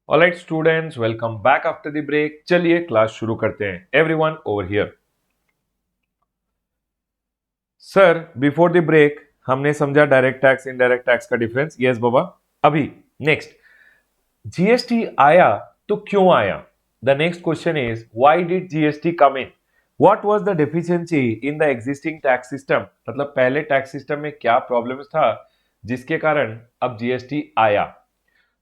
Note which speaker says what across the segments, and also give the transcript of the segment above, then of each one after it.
Speaker 1: Alright students, welcome back after the break. चलिए class शुरू करते हैं। Everyone over here. Sir, before the break हमने समझा डायरेक्ट टैक्स इनडायरेक्ट टैक्स का डिफरेंस। यस बाबा। अभी नेक्स्ट, जीएसटी आया तो क्यों आया? The next question is why did GST come in? What was the deficiency in the existing tax system? मतलब पहले टैक्स सिस्टम में क्या प्रॉब्लम्स था जिसके कारण अब जीएसटी आया।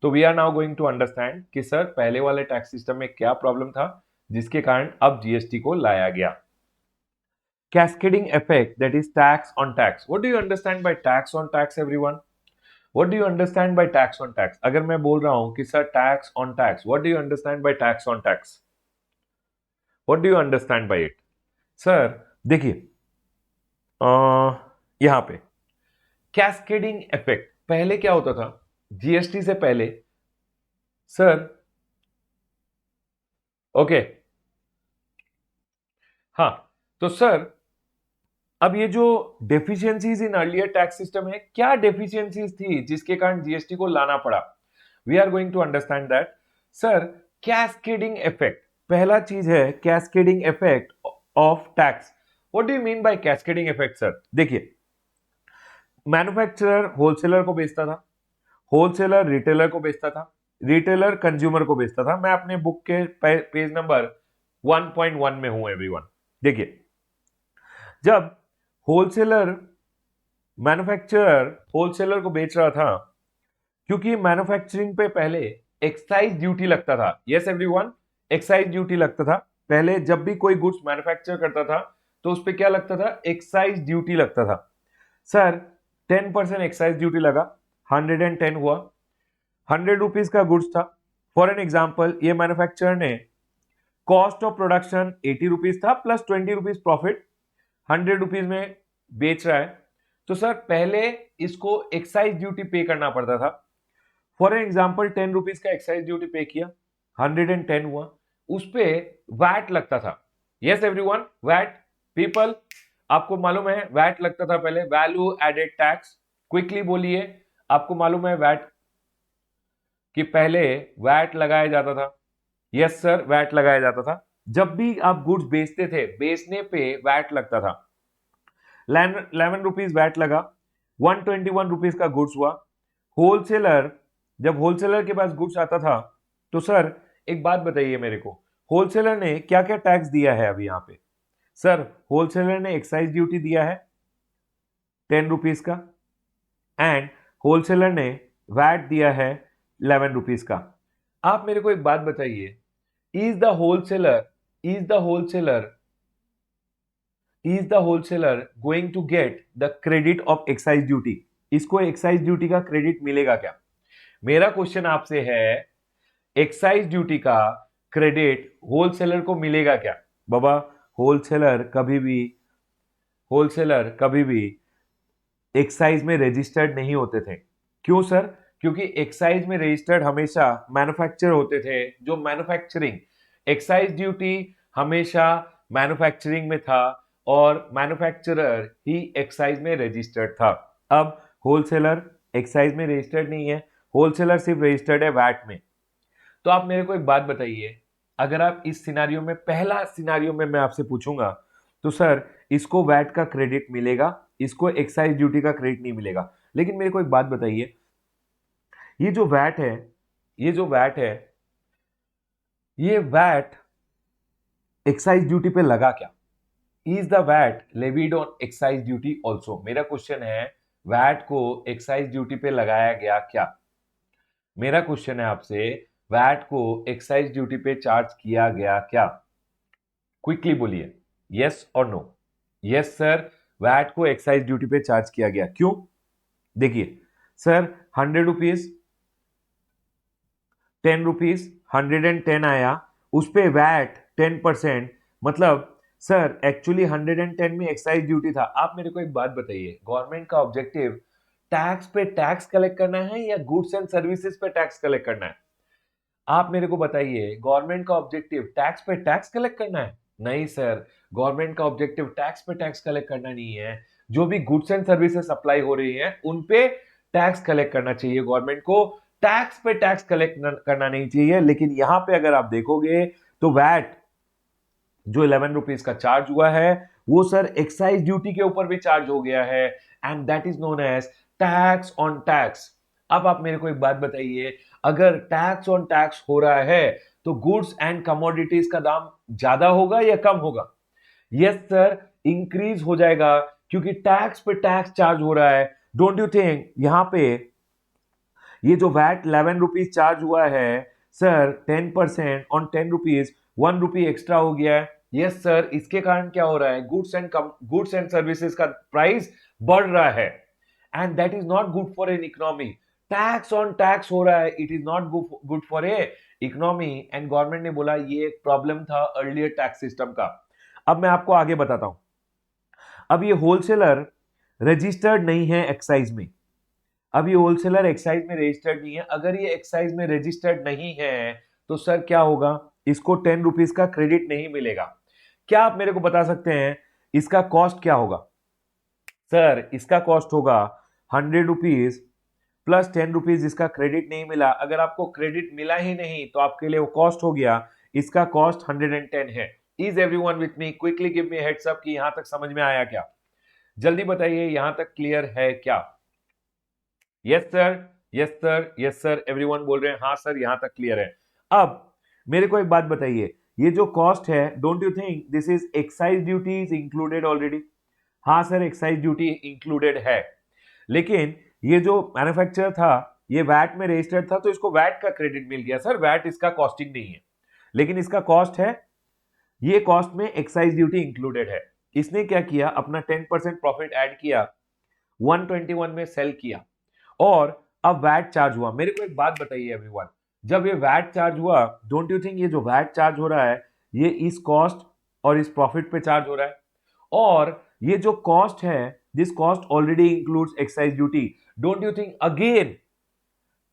Speaker 1: तो we are now going to understand कि सर पहले वाले टैक्स सिस्टम में क्या प्रॉब्लम था जिसके कारण अब जीएसटी को लाया गया। Cascading effect, that is tax on tax. What do you understand by tax on tax everyone? What do you understand by tax on tax? अगर मैं बोल रहा हूं कि sir tax on tax, what do you understand by tax on tax? What do you understand by it? Sir देखिए, यहां पे cascading effect पहले क्या होता था जीएसटी से पहले? सर ओके, हाँ, तो सर अब ये जो deficiencies in earlier tax system है, क्या डेफिशिएंसीज थी जिसके कारण जीएसटी को लाना पड़ा? We are going to understand that. Sir cascading effect, पहला चीज है cascading effect of tax. What do you mean by cascading effect sir? देखिए, मैन्युफैक्चरर होलसेलर को बेचता था, होलसेलर रिटेलर को बेचता था, रिटेलर कंज्यूमर को बेचता था। मैं अपने बुक के पेज नंबर 1.1 में हूं एवरीवन। देखिए, जब होलसेलर मैन्युफैक्चरर होलसेलर को बेच रहा था, क्योंकि मैन्युफैक्चरिंग पे पहले एक्साइज ड्यूटी लगता था। यस एवरीवन, एक्साइज ड्यूटी लगता था। पहले जब भी कोई गुड्स मैन्युफैक्चर करता था तो उस पे क्या लगता था? एक्साइज ड्यूटी लगता था। सर 10% एक्साइज ड्यूटी लगा, 110 हुआ, 100 रुपीज का गुड्स था। फॉर एन एग्जाम्पल, ये मैन्युफैक्चरर ने कॉस्ट ऑफ प्रोडक्शन 80 रुपीज था प्लस 20 रुपीज प्रॉफिट, 100 रुपीज में बेच रहा है। तो सर पहले इसको एक्साइज ड्यूटी पे करना पड़ता था। फॉर एग्जाम्पल 10 रुपीज का एक्साइज ड्यूटी पे किया, 110 हुआ, उस पे वैट लगता था। Yes everyone, VAT. पीपल, आपको मालूम है वैट लगता था पहले, वैल्यू एडेड टैक्स। क्विकली बोलिए, आपको मालूम है वैट कि पहले वैट लगाया जाता था? यस सर, वैट लगाया जाता था। जब भी आप गुड्स बेचते थे, बेचने पे वैट लगता था। 11 रुपीज वैट लगा, 121 रुपीज का गुड्स हुआ। होलसेलर, जब होलसेलर के पास गुड्स आता था तो सर एक बात बताइए मेरे को, होलसेलर ने क्या क्या टैक्स दिया है अभी यहाँ पे? सर होलसेलर ने एक्साइज ड्यूटी दिया है 10 रुपीज का, एंड होलसेलर ने वैट दिया है 11 रुपीज का। आप मेरे को एक बात बताइए, is the wholesaler is the wholesaler is the wholesaler going to get the credit of excise duty? इसको एक्साइज ड्यूटी का क्रेडिट मिलेगा क्या? मेरा क्वेश्चन आपसे है, एक्साइज ड्यूटी का क्रेडिट होलसेलर को मिलेगा क्या? बाबा, होलसेलर कभी भी होलसेलर कभी भी एक्साइज में रजिस्टर्ड नहीं होते थे। क्यों सर? क्योंकि एक्साइज में रजिस्टर्ड हमेशा मैन्युफैक्चर होते थे, जो मैन्युफैक्चरिंग, एक्साइज ड्यूटी हमेशा मैन्युफैक्चरिंग में था और मैन्युफैक्चरर ही एक्साइज में रजिस्टर्ड था। अब होलसेलर एक्साइज में रजिस्टर्ड नहीं है, होलसेलर सिर्फ रजिस्टर्ड है वैट में। तो आप मेरे को एक बात बताइए, अगर आप इस सिनारियो में, पहला सिनारियो में मैं आपसे पूछूंगा तो सर इसको वैट का क्रेडिट मिलेगा, इसको एक्साइज ड्यूटी का क्रेडिट नहीं मिलेगा। लेकिन मेरे को एक बात बताइए, ये जो वैट है ये जो वैट है ये वैट एक्साइज ड्यूटी पे लगा क्या? Is the VAT levied on excise duty also? मेरा क्वेश्चन है, वैट को एक्साइज ड्यूटी पे लगाया गया क्या? मेरा क्वेश्चन है आपसे, वैट को एक्साइज ड्यूटी पे चार्ज किया गया क्या? क्विकली बोलिए, यस और नो। यस सर, वैट को एक्साइज ड्यूटी पे चार्ज किया गया। क्यों? देखिए सर, 100 रुपीज, 10 रुपीज, 110 आया, उस पे वैट 10%, मतलब सर एक्चुअली 110 में एक्साइज ड्यूटी था। आप मेरे को एक बात बताइए, गवर्नमेंट का ऑब्जेक्टिव टैक्स पे टैक्स कलेक्ट करना है या गुड्स एंड सर्विसेज पे टैक्स कलेक्ट करना है? आप मेरे को बताइए, गवर्नमेंट का ऑब्जेक्टिव टैक्स पे टैक्स कलेक्ट करना है? नहीं सर, गवर्नमेंट का ऑब्जेक्टिव टैक्स पे टैक्स कलेक्ट करना नहीं है। जो भी गुड्स एंड सर्विसेज सप्लाई हो रही है उन पे टैक्स कलेक्ट करना चाहिए गवर्नमेंट को। टैक्स पे टैक्स कलेक्ट करना नहीं चाहिए, लेकिन यहां पे अगर आप देखोगे तो वैट जो 11 रुपीज का चार्ज हुआ है वो सर एक्साइज ड्यूटी के ऊपर भी चार्ज हो गया है, and that is known as tax on tax. अब आप मेरे को एक बात बताइए, अगर टैक्स ऑन टैक्स हो रहा है तो गुड्स एंड कमोडिटीज का दाम ज्यादा होगा या कम होगा? यस सर, इंक्रीज हो जाएगा, क्योंकि टैक्स पे टैक्स चार्ज हो रहा है। डोंट यू थिंक यहां पे ये जो वैट 11 रुपीज चार्ज हुआ है sir, 10% on 10 rupees 1 rupee extra हो गया है। यस सर, इसके कारण क्या हो रहा है, गुड्स एंड सर्विसेज का प्राइस बढ़ रहा है, and that is not good for an economy. Tax on tax हो रहा है, it is not good for a economy, and government ने बोला ये एक प्रॉब्लम था अर्लियर टैक्स सिस्टम का। अब मैं आपको आगे बताता हूं। अब ये होलसेलर रजिस्टर्ड नहीं है एक्साइज में, अब ये होलसेलर एक्साइज में रजिस्टर्ड नहीं है। अगर ये एक्साइज में रजिस्टर्ड नहीं है तो सर क्या होगा, इसको 10 रुपीज का क्रेडिट नहीं मिलेगा। क्या आप मेरे को बता सकते हैं इसका कॉस्ट क्या होगा? सर इसका कॉस्ट होगा 100 रुपीज प्लस 10 रुपीज, इसका क्रेडिट नहीं मिला। अगर आपको क्रेडिट मिला ही नहीं तो आपके लिए वो कॉस्ट हो गया, इसका कॉस्ट 110 है। Is everyone with me? Quickly give me heads up कि यहां तक समझ में आया क्या? जल्दी बताइए, यहां तक क्लियर है क्या? Yes sir, yes sir, yes sir, everyone बोल रहे हैं हाँ सर यहां तक क्लियर है। अब मेरे को एक बात बताइए, ये जो कॉस्ट है, don't you think this is excise duty is included already? हाँ सर, एक्साइज ड्यूटी इंक्लूडेड है, लेकिन ये जो मैन्युफैक्चरर था ये वैट में रजिस्टर्ड था तो इसको वैट का क्रेडिट मिल गया। सर वैट इसका कॉस्टिंग नहीं है, लेकिन इसका कॉस्ट है, ये कॉस्ट में एक्साइज ड्यूटी इंक्लूडेड है। इसने क्या किया, अपना 10% प्रॉफिट ऐड किया, 121 में सेल किया, और अब वैट चार्ज हुआ। मेरे को एक बात बताइए एवरीवन, जब ये वैट चार्ज हुआ, डोंट यू थिंक ये जो वैट चार्ज हो रहा है ये इस कॉस्ट और इस प्रॉफिट पे चार्ज हो रहा है, और ये जो कॉस्ट है this cost already includes excise duty. Don't you think again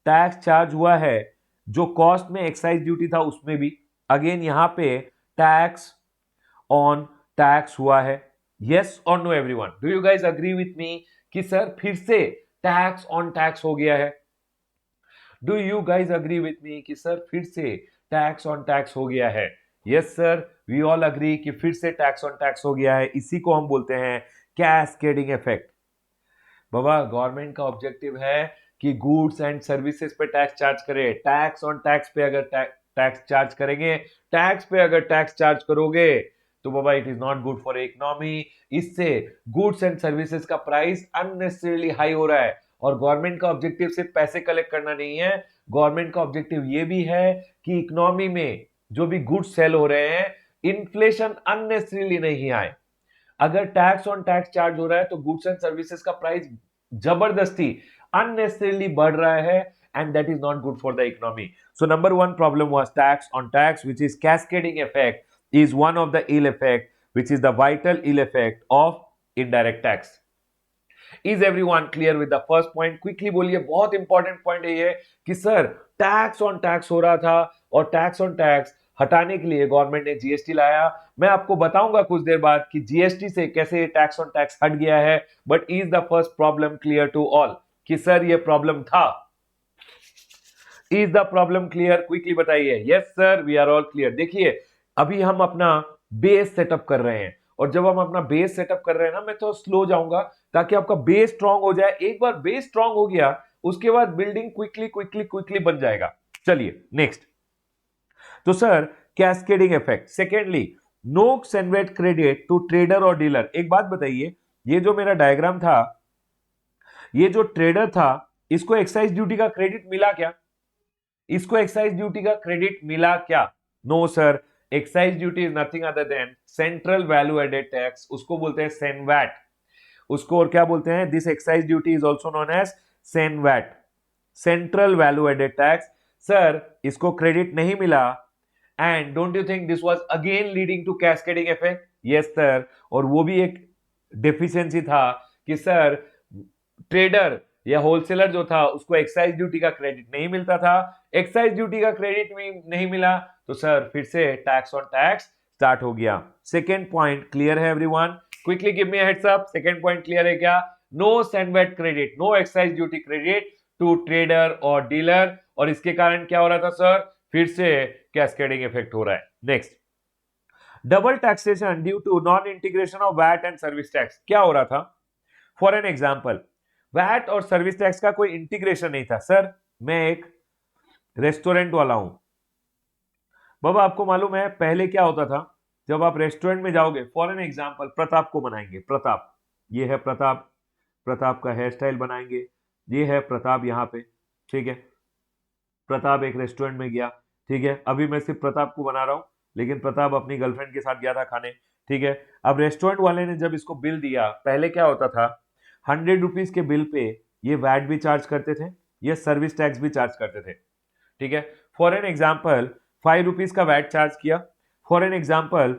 Speaker 1: tax charge हुआ है, जो कॉस्ट में एक्साइज ड्यूटी था उसमें भी अगेन यहां पे टैक्स ऑन टैक्स हुआ है? यस और no everyone, do you guys agree with me कि सर फिर से टैक्स ऑन टैक्स हो गया है? Do you guys agree with me कि सर फिर से टैक्स ऑन टैक्स हो गया है? Yes sir, we all agree कि फिर से टैक्स ऑन टैक्स हो गया है। इसी को हम बोलते हैं कैस्केडिंग इफेक्ट। बाबा गवर्नमेंट का ऑब्जेक्टिव है कि गुड्स एंड सर्विसेज पे टैक्स चार्ज करे, टैक्स ऑन टैक्स पे अगर टैक्स चार्ज करेंगे, टैक्स पे अगर टैक्स चार्ज करोगे तो बाबा it is not good for economy. इससे गुड्स एंड सर्विसेज का प्राइस अननेसेसरीली हाई हो रहा है, और गवर्नमेंट का ऑब्जेक्टिव सिर्फ पैसे कलेक्ट करना नहीं है, गवर्नमेंट का ऑब्जेक्टिव ये भी है कि इकोनॉमी में जो भी गुड्स सेल हो रहे हैं इन्फ्लेशन अननेसेसरीली नहीं आए। अगर टैक्स ऑन टैक्स चार्ज हो रहा है तो गुड्स एंड सर्विसेज का प्राइस जबरदस्ती अननेसेसरीली बढ़ रहा है, and that is not good for the economy. So number one problem was tax on tax, which is cascading effect, is one of the ill effect, which is the vital ill effect of indirect tax. Is everyone clear with the first point? Quickly बोलिए, बहुत important point है ये कि sir tax on tax हो रहा था और tax on tax हटाने के लिए गवर्नमेंट ने जीएसटी लाया। मैं आपको बताऊंगा कुछ देर बाद कि जीएसटी से कैसे टैक्स ऑन टैक्स हट गया है, but is the first problem clear to all कि सर ये प्रॉब्लम था? Is the problem clear? Quickly बताइए। Yes sir, we are all clear. देखिए अभी हम अपना बेस सेटअप कर रहे हैं, और जब हम अपना बेस सेटअप कर रहे हैं ना, मैं तो स्लो जाऊंगा ताकि आपका बेस स्ट्रांग हो जाए। एक बार बेस स्ट्रांग हो गया उसके बाद बिल्डिंग क्विकली क्विकली क्विकली बन जाएगा। चलिए नेक्स्ट। तो sir cascading effect. Secondly, no CENVAT credit to trader और डीलर। एक बात बताइए, ये जो मेरा डायग्राम था, ये जो ट्रेडर था इसको एक्साइज ड्यूटी का क्रेडिट मिला क्या? इसको एक्साइज ड्यूटी का क्रेडिट मिला क्या? No sir, excise duty is nothing other than central value added tax, उसको बोलते हैं सेनवैट। उसको और क्या बोलते हैं? This excise duty is also known as CENVAT, central value added tax. Sir इसको क्रेडिट नहीं मिला, and don't you think this was again leading to cascading effect? Yes sir, और वो भी एक डेफिशिएंसी था कि सर ट्रेडर या होलसेलर जो था उसको एक्साइज ड्यूटी का क्रेडिट नहीं मिलता था। एक्साइज ड्यूटी का क्रेडिट भी नहीं मिला तो सर फिर से टैक्स ऑन टैक्स स्टार्ट हो गया। सेकेंड पॉइंट क्लियर है everyone? Quickly give me a heads up. Second point clear है क्या? No CENVAT credit, no excise duty credit to trader और डीलर, और इसके कारण क्या हो रहा था सर, फिर से कैस्केडिंग इफेक्ट हो रहा है। Next, double taxation due to non integration of VAT and service tax. क्या हो रहा था, फॉर एन एग्जाम्पल, वैट और सर्विस टैक्स का कोई इंटीग्रेशन नहीं था। सर मैं एक रेस्टोरेंट वाला हूं, बाबा आपको मालूम है पहले क्या होता था, जब आप रेस्टोरेंट में जाओगे, फॉर एन एग्जाम्पल प्रताप को बनाएंगे, प्रताप, ये है प्रताप, प्रताप का हेयर स्टाइल बनाएंगे, ये है प्रताप यहाँ पे, ठीक है, प्रताप एक रेस्टोरेंट में गया, ठीक है, अभी मैं सिर्फ प्रताप को बना रहा हूं, लेकिन प्रताप अपनी गर्लफ्रेंड के साथ गया था खाने, ठीक है। अब रेस्टोरेंट वाले ने जब इसको बिल दिया, पहले क्या होता था, 100 रुपीज के बिल पे ये वैट भी चार्ज करते थे, ये सर्विस टैक्स भी चार्ज करते थे, ठीक है। फॉर एन एग्जाम्पल 5 रुपीज का वैट चार्ज किया, फॉर एन एग्जाम्पल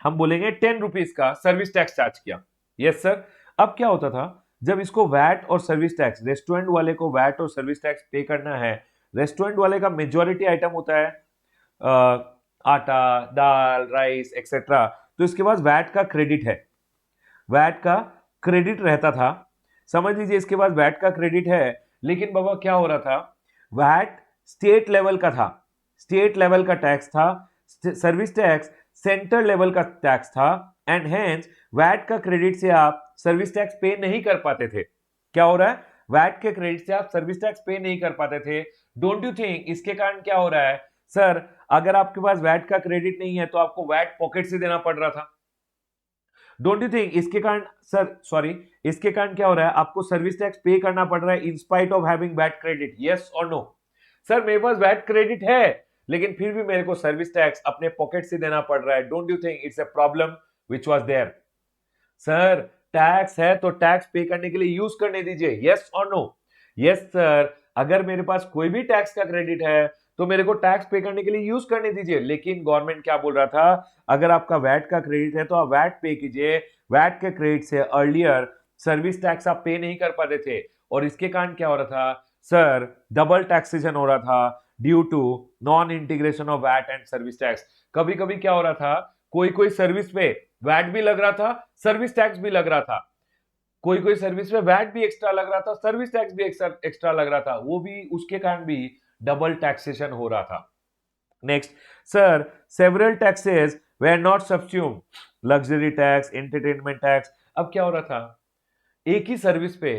Speaker 1: हम बोलेंगे 10 रुपीज का सर्विस टैक्स चार्ज किया, यस सर। अब क्या होता था, जब इसको वैट और सर्विस टैक्स, रेस्टोरेंट वाले को वैट और सर्विस टैक्स पे करना है, रेस्टोरेंट वाले का मेजॉरिटी आइटम होता है आटा, दाल, राइस एक्सेट्रा, तो इसके पास वैट का क्रेडिट है, वैट का क्रेडिट रहता था, समझ लीजिए इसके पास वैट का क्रेडिट है। लेकिन बाबा क्या हो रहा था, वैट स्टेट लेवल का था, स्टेट लेवल का टैक्स था, सर्विस टैक्स सेंटर लेवल का टैक्स था, एंड हेंस वैट का क्रेडिट से आप सर्विस टैक्स पे नहीं कर पाते थे। क्या हो रहा है, वैट के क्रेडिट से आप सर्विस टैक्स पे नहीं कर पाते थे। डोंट यू थिंक इसके कारण क्या हो रहा है सर, अगर आपके पास वैट का क्रेडिट नहीं है तो आपको वैट पॉकेट से देना पड़ रहा था। डोंट यू थिंक इसके कारण सर, सॉरी, इसके कारण क्या हो रहा है, आपको सर्विस टैक्स पे करना पड़ रहा है in spite of having VAT credit, yes और नो। सर मेरे पास वैट क्रेडिट है, लेकिन फिर भी मेरे को सर्विस टैक्स अपने पॉकेट से देना पड़ रहा है। Don't you think it's a problem which was there. Sir tax है तो टैक्स पे करने के लिए यूज करने दीजिए, यस और नो। यस सर, अगर मेरे पास कोई भी टैक्स का क्रेडिट है तो मेरे को टैक्स पे करने के लिए यूज करने दीजिए। लेकिन गवर्नमेंट क्या बोल रहा था, अगर आपका वैट का क्रेडिट है तो आप वैट पे कीजिए, वैट के क्रेडिट से अर्लियर सर्विस टैक्स आप पे नहीं कर पाते थे, और इसके कारण क्या हो रहा था सर, डबल टैक्सेशन हो रहा था due to non integration of VAT and service tax. कभी कभी क्या हो रहा था, कोई कोई सर्विस पे वैट भी लग रहा था, सर्विस टैक्स भी लग रहा था, कोई कोई सर्विस में वैट भी एक्स्ट्रा लग रहा था, सर्विस टैक्स भी एक्स्ट्रा लग रहा था, वो भी उसके कारण भी डबल टैक्सेशन हो रहा था। Next sir, several taxes were not subsume, luxury tax, entertainment tax. अब क्या हो रहा था, एक ही सर्विस पे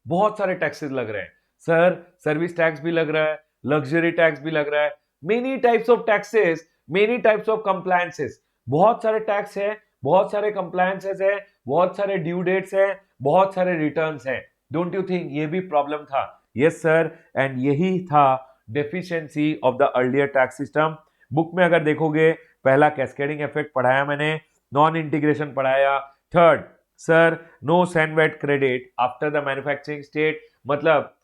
Speaker 1: बहुत सारे टैक्सेस लग रहे हैं सर, सर्विस टैक्स भी लग रहा है, लग्जरी टैक्स भी लग रहा है, many types of taxes, many types of compliances, बहुत सारे टैक्स है, बहुत सारे कंप्लायंसेस है, बहुत सारे ड्यू डेट्स है, बहुत सारे रिटर्न्स हैं। डोंट यू थिंक ये भी प्रॉब्लम था? यस सर, एंड यही था deficiency of the earlier tax system. Book में अगर देखोगे, पहला कैस्केडिंग इफेक्ट पढ़ाया मैंने, नॉन इंटीग्रेशन पढ़ाया, third sir no sand VAT credit after the manufacturing state, मतलब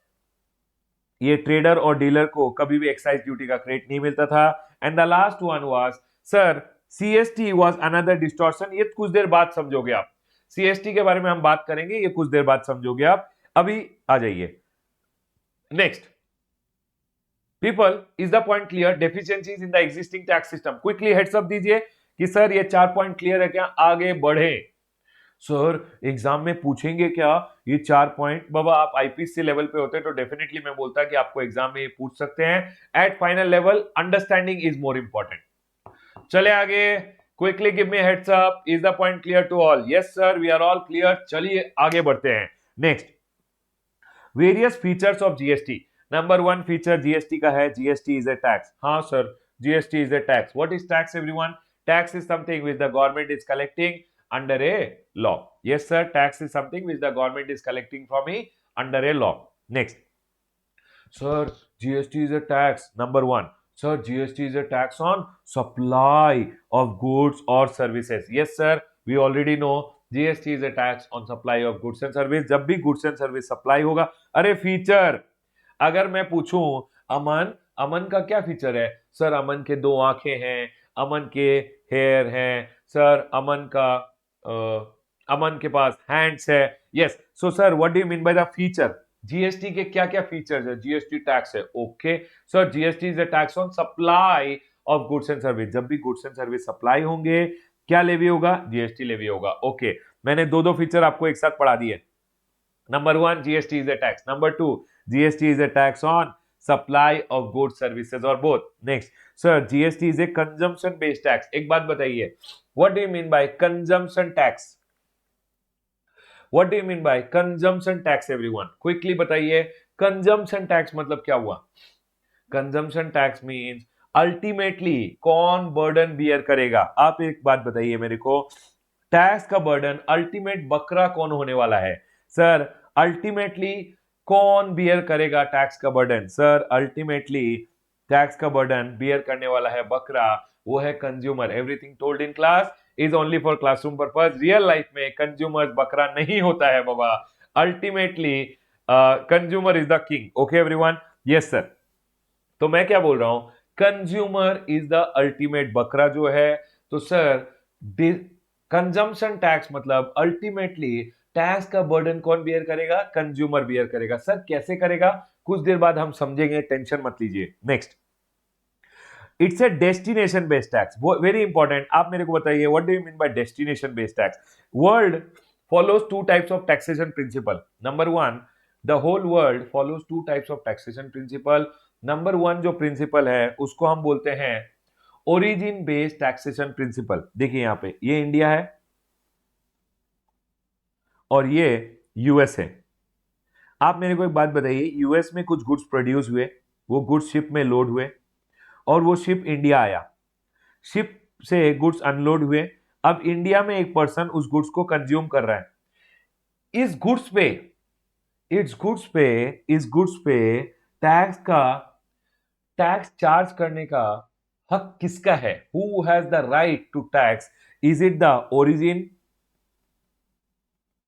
Speaker 1: ये ट्रेडर और डीलर को कभी भी एक्साइज ड्यूटी का क्रेडिट नहीं मिलता था। And the last one was sir CST was another distortion. ये कुछ देर बाद समझोगे आप, सीएसटी के बारे में हम बात करेंगे, ये कुछ देर बाद समझोगे आप, अभी आ जाइए next. People, is the point clear? Deficiencies in the existing tax system, quickly heads up दीजिए कि सर ये 4 पॉइंट क्लियर है क्या, आगे बढ़े। सर एग्जाम में पूछेंगे क्या ये 4 पॉइंट? बाबा आप आईपीसी लेवल पे होते तो डेफिनेटली मैं बोलता कि आपको एग्जाम में ये पूछ सकते हैं। At final level understanding is more important. चले आगे, quickly give me heads up, is the point clear to all? Yes sir, we are all clear. चलिए आगे बढ़ते हैं। Next, various features of GST. Number 1 feature GST का है, GST is a tax. हाँ sir, GST is a tax. What is tax everyone? Tax is something which the government is collecting under a law. Yes sir, tax is something which the government is collecting from me under a law. Next, sir, GST is a tax. Number 1, sir, GST is a tax on supply of goods or services. Yes sir, we already know GST is a tax on supply of goods and service. जब भी goods and service supply होगा, अरे feature, अगर मैं पूछूं अमन, अमन का क्या feature है? सर अमन के 2 आंखें हैं, अमन के हेयर हैं, सर अमन का अमन के पास हैंड्स है। Yes, so sir what do you mean by the feature? GST के क्या क्या फीचर्स है? जीएसटी टैक्स है, okay sir, GST is a tax on supply of goods and service. जब भी गुड्स एंड सर्विस सप्लाई होंगे, क्या लेवी होगा? जीएसटी लेवी होगा। ओके, मैंने 2 फीचर आपको एक साथ पढ़ा दिए। Number one, GST is a tax. Number two, GST is a tax on supply of goods, services or both. Next, sir, GST is a consumption based tax. एक बात बताइए, what do you mean by consumption tax? What do you mean by consumption tax, everyone? Quickly बताइए, consumption tax मतलब क्या हुआ? Consumption tax means ultimately कौन burden beer करेगा? आप एक बात बताइए मेरे को, टैक्स का बर्डन अल्टीमेट बकरा कौन होने वाला है? सर, अल्टीमेटली कौन बियर करेगा टैक्स का बर्डन? सर, अल्टीमेटली टैक्स का बर्डन बियर करने वाला है बकरा, वो है consumer. Everything told in class is only for classroom purpose. Real life में कंज्यूमर बकरा नहीं होता है बाबा. Ultimately consumer is the king. Okay everyone? Yes sir. तो मैं क्या बोल रहा हूं, कंज्यूमर इज द अल्टीमेट बकरा जो है. तो सर, कंजम्पशन टैक्स मतलब अल्टीमेटली टैक्स का बर्डन कौन बियर करेगा? कंज्यूमर बियर करेगा. सर कैसे करेगा? कुछ देर बाद हम समझेंगे, टेंशन मत लीजिए. Next, it's a destination based tax. Very important. आप मेरे को बताइए, what do you mean bye destination based tax? World follows two types of taxation principle. Number one, the whole world follows two types of taxation principle. Number one जो principle है उसको हम बोलते हैं origin based taxation principle. देखिए यहाँ पे, ये इंडिया है और ये यूएस है. आप मेरे को एक बात बताइए, यूएस में कुछ गुड्स प्रोड्यूस हुए, वो गुड्स शिप में लोड हुए और वो शिप इंडिया आया. शिप से गुड्स अनलोड हुए. अब इंडिया में एक पर्सन उस गुड्स को कंज्यूम कर रहा है. इस गुड्स पे टैक्स चार्ज करने का हक किसका है? Who has the right to tax? Is it the origin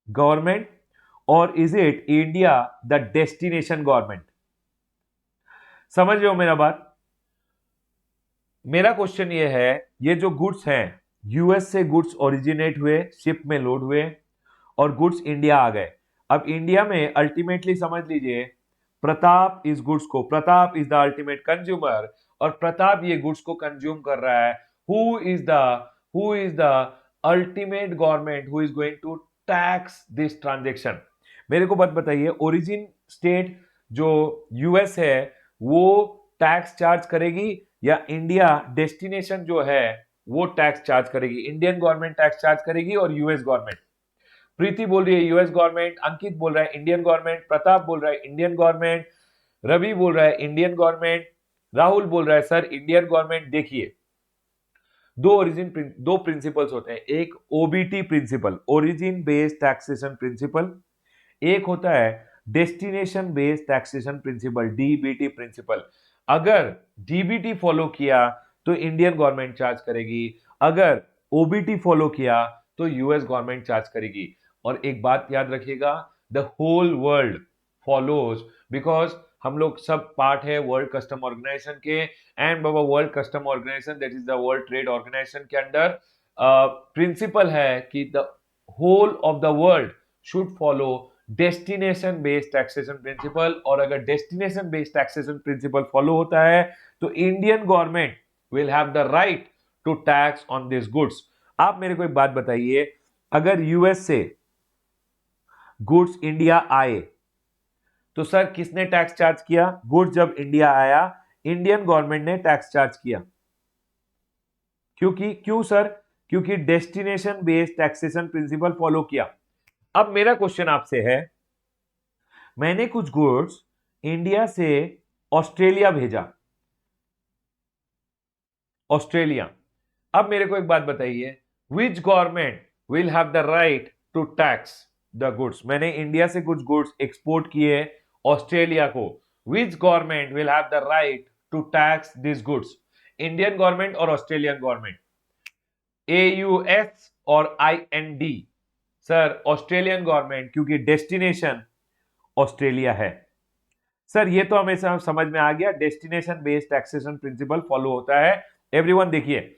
Speaker 1: government और is it India the destination government? समझ रहे हो मेरा बात? मेरा क्वेश्चन ये है, ये जो गुड्स हैं, यूएस से गुड्स ओरिजिनेट हुए, शिप में लोड हुए और गुड्स इंडिया आ गए. अब इंडिया में अल्टीमेटली समझ लीजिए, प्रताप इस गुड्स को, Pratap is the ultimate consumer और प्रताप ये गुड्स को कंज्यूम कर रहा है. Who is the ultimate government who is going to tax this transaction? मेरे को बात बताइए, ओरिजिन स्टेट जो यूएस है वो टैक्स चार्ज करेगी या इंडिया डेस्टिनेशन जो है वो टैक्स चार्ज करेगी? इंडियन गवर्नमेंट टैक्स चार्ज करेगी और यूएस गवर्नमेंट. प्रीति बोल रही है यूएस गवर्नमेंट, अंकित बोल रहा है इंडियन गवर्नमेंट, प्रताप बोल रहा है इंडियन गवर्नमेंट, रवि बोल रहा है इंडियन गवर्नमेंट, राहुल बोल रहा है सर इंडियन गवर्नमेंट. देखिए, दो प्रिंसिपल्स होते हैं. एक OBT principle, origin based taxation principle. एक होता है destination based taxation principle, DBT principle. अगर डीबीटी फॉलो किया तो इंडियन गवर्नमेंट चार्ज करेगी, अगर ओबीटी फॉलो किया तो यूएस गवर्नमेंट चार्ज करेगी. और एक बात याद रखिएगा, the whole world follows, because हम लोग सब पार्ट है वर्ल्ड कस्टम ऑर्गेनाइजेशन के. एंड बाबा, world custom organisation that is the world trade organisation के अंडर प्रिंसिपल है कि the whole of the world should follow destination based taxation principle. और अगर destination based taxation principle follow होता है तो Indian government will have the right to tax on this goods. आप मेरे को एक बात बताइए, अगर यूएस से गुड्स इंडिया आए तो सर किसने टैक्स चार्ज किया? गुड्स जब इंडिया आया, इंडियन गवर्नमेंट ने टैक्स चार्ज किया. क्यों सर? क्योंकि destination based taxation principle follow किया. अब मेरा क्वेश्चन आपसे है, मैंने कुछ गुड्स इंडिया से ऑस्ट्रेलिया भेजा, ऑस्ट्रेलिया. अब मेरे को एक बात बताइए, which government will have the right to tax the goods? मैंने इंडिया से कुछ गुड्स एक्सपोर्ट किए ऑस्ट्रेलिया को, which government will have the right to tax this goods? Indian government और ऑस्ट्रेलियन गवर्नमेंट? AUS और IND? सर ऑस्ट्रेलियन गवर्नमेंट, क्योंकि destination Australia है. Sir ये तो हमें समझ में आ गया, destination based taxation principle follow होता है. एवरीवन देखिए,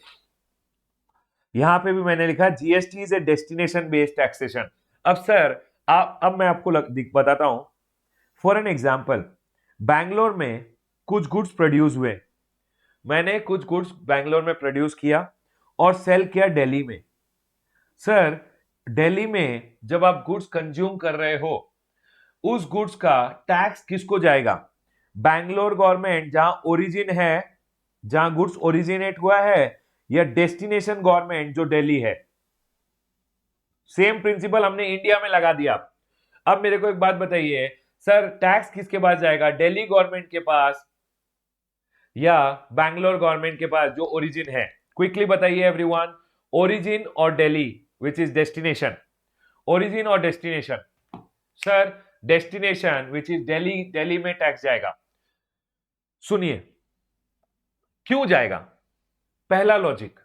Speaker 1: यहां पे भी मैंने लिखा GST is a destination based taxation. अब सर अब मैं आपको बताता हूं. फॉर एन एग्जांपल, बैंगलोर में कुछ गुड्स प्रोड्यूस हुए, मैंने कुछ गुड्स बैंगलोर में प्रोड्यूस किया और सेल किया दिल्ली में. सर दिल्ली में जब आप गुड्स कंज्यूम कर रहे हो उस गुड्स का टैक्स किसको जाएगा? बैंगलोर गवर्नमेंट जहां ओरिजिन है, जहां गुड्स ओरिजिनेट हुआ है, या डेस्टिनेशन गवर्नमेंट जो दिल्ली है? सेम प्रिंसिपल हमने इंडिया में लगा दिया। अब मेरे को एक बात बताइए सर, टैक्स किसके पास जाएगा? दिल्ली गवर्नमेंट के पास या बैंगलोर गवर्नमेंट के पास जो ओरिजिन है? क्विकली बताइए एवरीवन, ओरिजिन और Delhi, which is destination? Origin और destination? Sir destination which is Delhi, Delhi में टैक्स जाएगा। सुनिए क्यों जाएगा। पहला लॉजिक,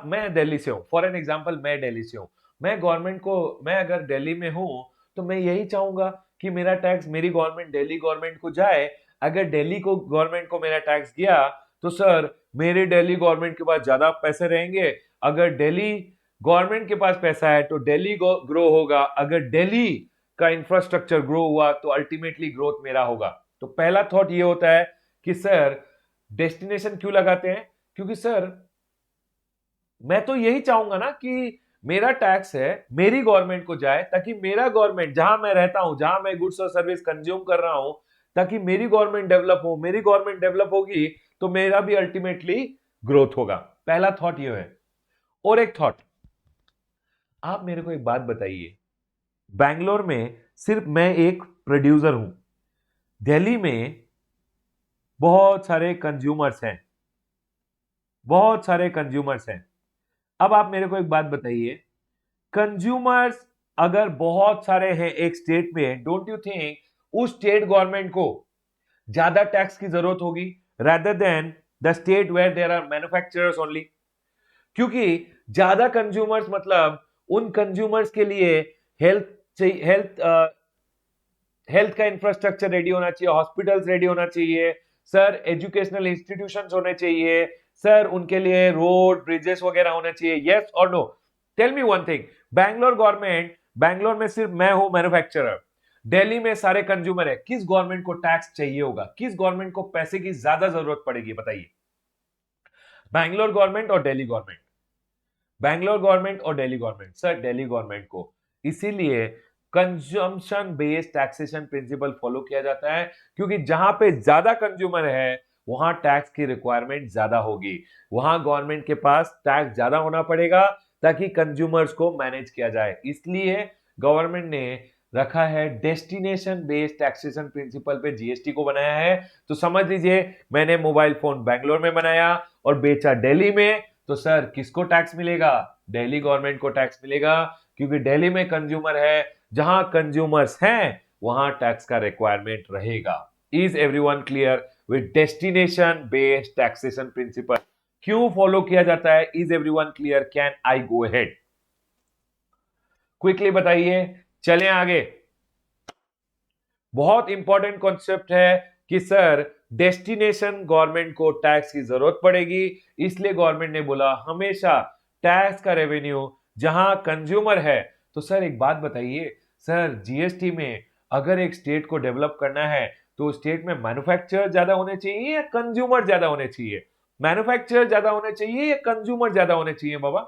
Speaker 1: मैं दिल्ली से हूं, फॉर एन एग्जांपल मैं दिल्ली से हूं, मैं अगर दिल्ली में हूं तो मैं यही चाहूंगा कि मेरा टैक्स मेरी गवर्नमेंट, दिल्ली गवर्नमेंट को जाए। अगर दिल्ली को गवर्नमेंट को मेरा टैक्स गया तो सर मेरे दिल्ली गवर्नमेंट के पास ज्यादा पैसे रहेंगे। अगर दिल्ली गवर्नमेंट के पास पैसा है तो दिल्ली ग्रो होगा। अगर दिल्ली का इंफ्रास्ट्रक्चर ग्रो हुआ तो अल्टीमेटली ग्रोथ मेरा होगा। तो पहला थॉट ये होता है कि सर डेस्टिनेशन क्यों लगाते हैं? क्योंकि सर मैं तो यही चाहूंगा ना कि मेरा टैक्स है मेरी गवर्नमेंट को जाए, ताकि मेरा गवर्नमेंट जहां मैं रहता हूं, जहां मैं गुड्स और सर्विस कंज्यूम कर रहा हूं, ताकि मेरी गवर्नमेंट डेवलप हो। मेरी गवर्नमेंट डेवलप होगी तो मेरा भी अल्टीमेटली ग्रोथ होगा। पहला थॉट ये है। और एक थॉट, आप मेरे को एक बात बताइए, बैंगलोर में सिर्फ मैं एक प्रोड्यूसर हूं, दिल्ली में बहुत सारे कंज्यूमर्स हैं, बहुत सारे कंज्यूमर्स हैं। अब आप मेरे को एक बात बताइए, कंज्यूमर्स अगर बहुत सारे हैं एक स्टेट में, डोंट यू थिंक उस स्टेट गवर्नमेंट को ज्यादा टैक्स की जरूरत होगी rather than the state where there are manufacturers only? क्योंकि ज्यादा कंज्यूमर्स मतलब उन कंज्यूमर्स के लिए हेल्थ हेल्थ हेल्थ का इंफ्रास्ट्रक्चर रेडी होना चाहिए, हॉस्पिटल्स रेडी होना चाहिए, सर एजुकेशनल इंस्टीट्यूशंस होने चाहिए, सर उनके लिए रोड ब्रिजेस वगैरह होने चाहिए। यस और no? Tell me one thing, Bangalore government, Bangalore में सिर्फ मैं हूं मैन्युफैक्चरर, दिल्ली में सारे कंज्यूमर है, किस गवर्नमेंट को टैक्स चाहिए होगा? किस गवर्नमेंट को पैसे की ज्यादा जरूरत पड़ेगी बताइए? बैंगलोर गवर्नमेंट और दिल्ली गवर्नमेंट? बैंगलोर गवर्नमेंट और Delhi government? Sir Delhi government को। इसीलिए consumption based taxation principle follow किया जाता है, क्योंकि जहां पे ज्यादा कंज्यूमर है वहां टैक्स की रिक्वायरमेंट ज्यादा होगी, वहां गवर्नमेंट के पास टैक्स ज्यादा होना पड़ेगा ताकि कंज्यूमर्स को मैनेज किया जाए। इसलिए गवर्नमेंट ने रखा है डेस्टिनेशन बेस्ड टैक्सेशन प्रिंसिपल पे जीएसटी को बनाया है। तो समझ लीजिए मैंने मोबाइल फोन बैंगलोर में बनाया और बेचा दिल्ली में, तो सर किसको टैक्स मिलेगा? दिल्ली गवर्नमेंट को टैक्स मिलेगा, क्योंकि दिल्ली में कंज्यूमर है, जहां कंज्यूमर्स हैं वहां टैक्स का रिक्वायरमेंट रहेगा। Is everyone clear with destination based taxation principle? क्यों फॉलो किया जाता है? Is everyone clear? Can I go ahead? Quickly बताइए, चलें आगे। बहुत इंपॉर्टेंट कॉन्सेप्ट है कि सर डेस्टिनेशन गवर्नमेंट को टैक्स की जरूरत पड़ेगी, इसलिए गवर्नमेंट ने बोला हमेशा टैक्स का रेवेन्यू जहां कंज्यूमर है। तो सर एक बात बताइए, सर जीएसटी में अगर एक स्टेट को डेवलप करना है तो स्टेट में मैन्युफैक्चरर ज्यादा होने चाहिए या कंज्यूमर ज्यादा होने चाहिए? मैन्युफैक्चरर ज्यादा होने चाहिए या कंज्यूमर ज्यादा होने चाहिए बाबा?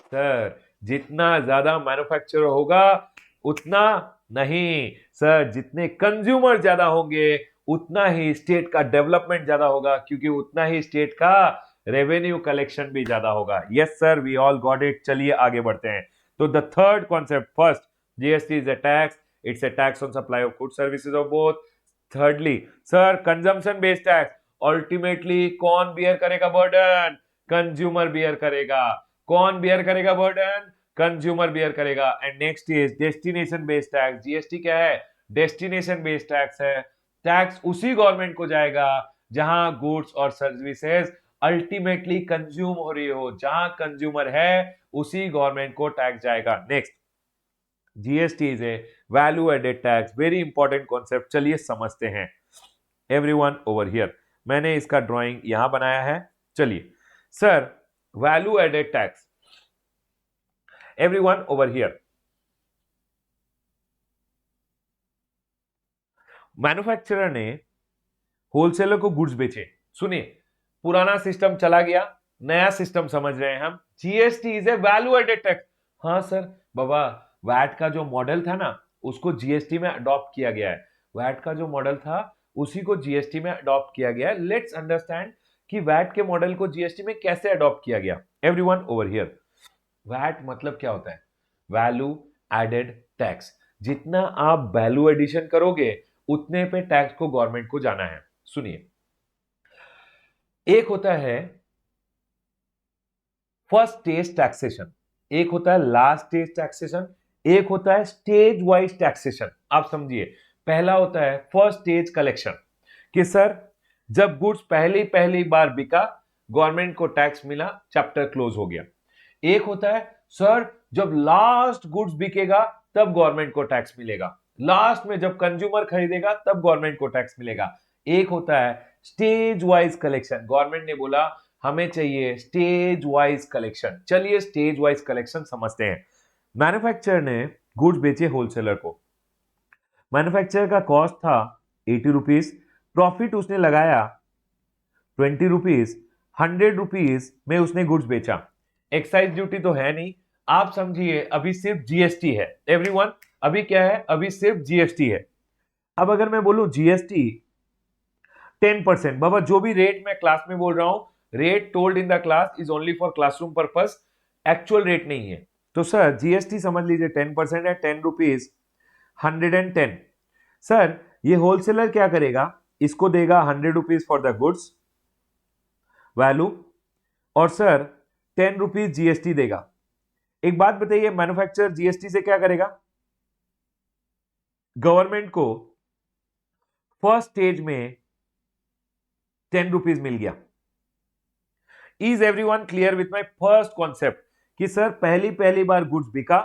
Speaker 1: सर जितना ज्यादा मैन्युफैक्चरर होगा उतना नहीं, सर जितने कंज्यूमर ज्यादा होंगे उतना ही स्टेट का डेवलपमेंट ज्यादा होगा, क्योंकि उतना ही स्टेट का रेवेन्यू कलेक्शन भी ज्यादा होगा। Yes sir, we all got it. चलिए आगे बढ़ते हैं। तो the third concept, first GST is a tax, it's a tax on supply of good services of both. Thirdly sir consumption based tax, ultimately कौन bear करेगा burden? Consumer bear करेगा। कौन bear करेगा बर्डन? कंज्यूमर बियर करेगा। And next is destination based tax. GST क्या है? Destination based tax है। Tax उसी गवर्नमेंट को जाएगा जहां गुड्स और सर्विसेज अल्टीमेटली कंज्यूम हो रही हो, जहां कंज्यूमर है उसी गवर्नमेंट को टैक्स जाएगा। Next, GST is a value added tax, very important concept. चलिए समझते हैं। एवरीवन ओवर हियर, मैंने इसका ड्राइंग यहां बनाया है। चलिए sir, value added tax, everyone over here, manufacturer ने होलसेलर को गुड्स बेचे। सुनिए, पुराना सिस्टम चला गया, नया सिस्टम समझ रहे हैं हम। GST is a value added tax. हाँ सर बाबा, वैट का जो मॉडल था ना उसको जीएसटी में अडॉप्ट किया गया है। वैट का जो मॉडल था उसी को जीएसटी में अडॉप्ट किया गया है। लेट्स अंडरस्टैंड कि वैट के मॉडल को जीएसटी में कैसे अडॉप्ट किया गया। एवरीवन ओवर हियर, वैट मतलब क्या होता है? Value added tax. जितना आप वैल्यू एडिशन करोगे उतने पे टैक्स को गवर्नमेंट को जाना है। सुनिए, एक होता है फर्स्ट स्टेज टैक्सेशन, एक होता है लास्ट स्टेज टैक्सेशन, एक होता है स्टेज वाइज टैक्सेशन। आप समझिए, पहला होता है फर्स्ट स्टेज कलेक्शन, कि सर जब गुड्स पहली पहली बार बिका, गवर्नमेंट को टैक्स मिला, चैप्टर क्लोज हो गया। एक होता है सर जब लास्ट गुड्स बिकेगा तब गवर्नमेंट को टैक्स मिलेगा, लास्ट में जब कंज्यूमर खरीदेगा तब गवर्नमेंट को टैक्स मिलेगा। एक होता है स्टेज वाइज कलेक्शन, गवर्नमेंट ने बोला हमें चाहिए स्टेज वाइज कलेक्शन। चलिए स्टेज वाइज कलेक्शन समझते हैं। मैन्युफैक्चरर ने गुड्स बेचे होलसेलर को, मैन्युफैक्चरर का कॉस्ट था 80 रुपीज, प्रॉफिट उसने लगाया 20 रुपीज, 100 रुपीज में उसने गुड्स बेचा। एक्साइज ड्यूटी तो है नहीं, आप समझिए अभी सिर्फ जीएसटी है। एवरीवन, अभी क्या है? अभी सिर्फ जीएसटी है। अब अगर मैं बोलूं जीएसटी 10%, बाबा जो भी रेट मैं क्लास में बोल रहा हूं, rate told in the class is only for classroom purpose, actual rate नहीं है। तो सर जीएसटी समझ लीजिए 10% है, 10 रुपीज, 110। सर ये होलसेलर क्या करेगा? इसको देगा 100 rupees for the goods value, और सर 10 रुपीज जीएसटी देगा। एक बात बताइए, मैन्युफैक्चरर जीएसटी से क्या करेगा? गवर्नमेंट को फर्स्ट स्टेज में 10 रुपीज मिल गया। Is everyone clear with my first concept कि सर पहली पहली बार गुड्स बिका,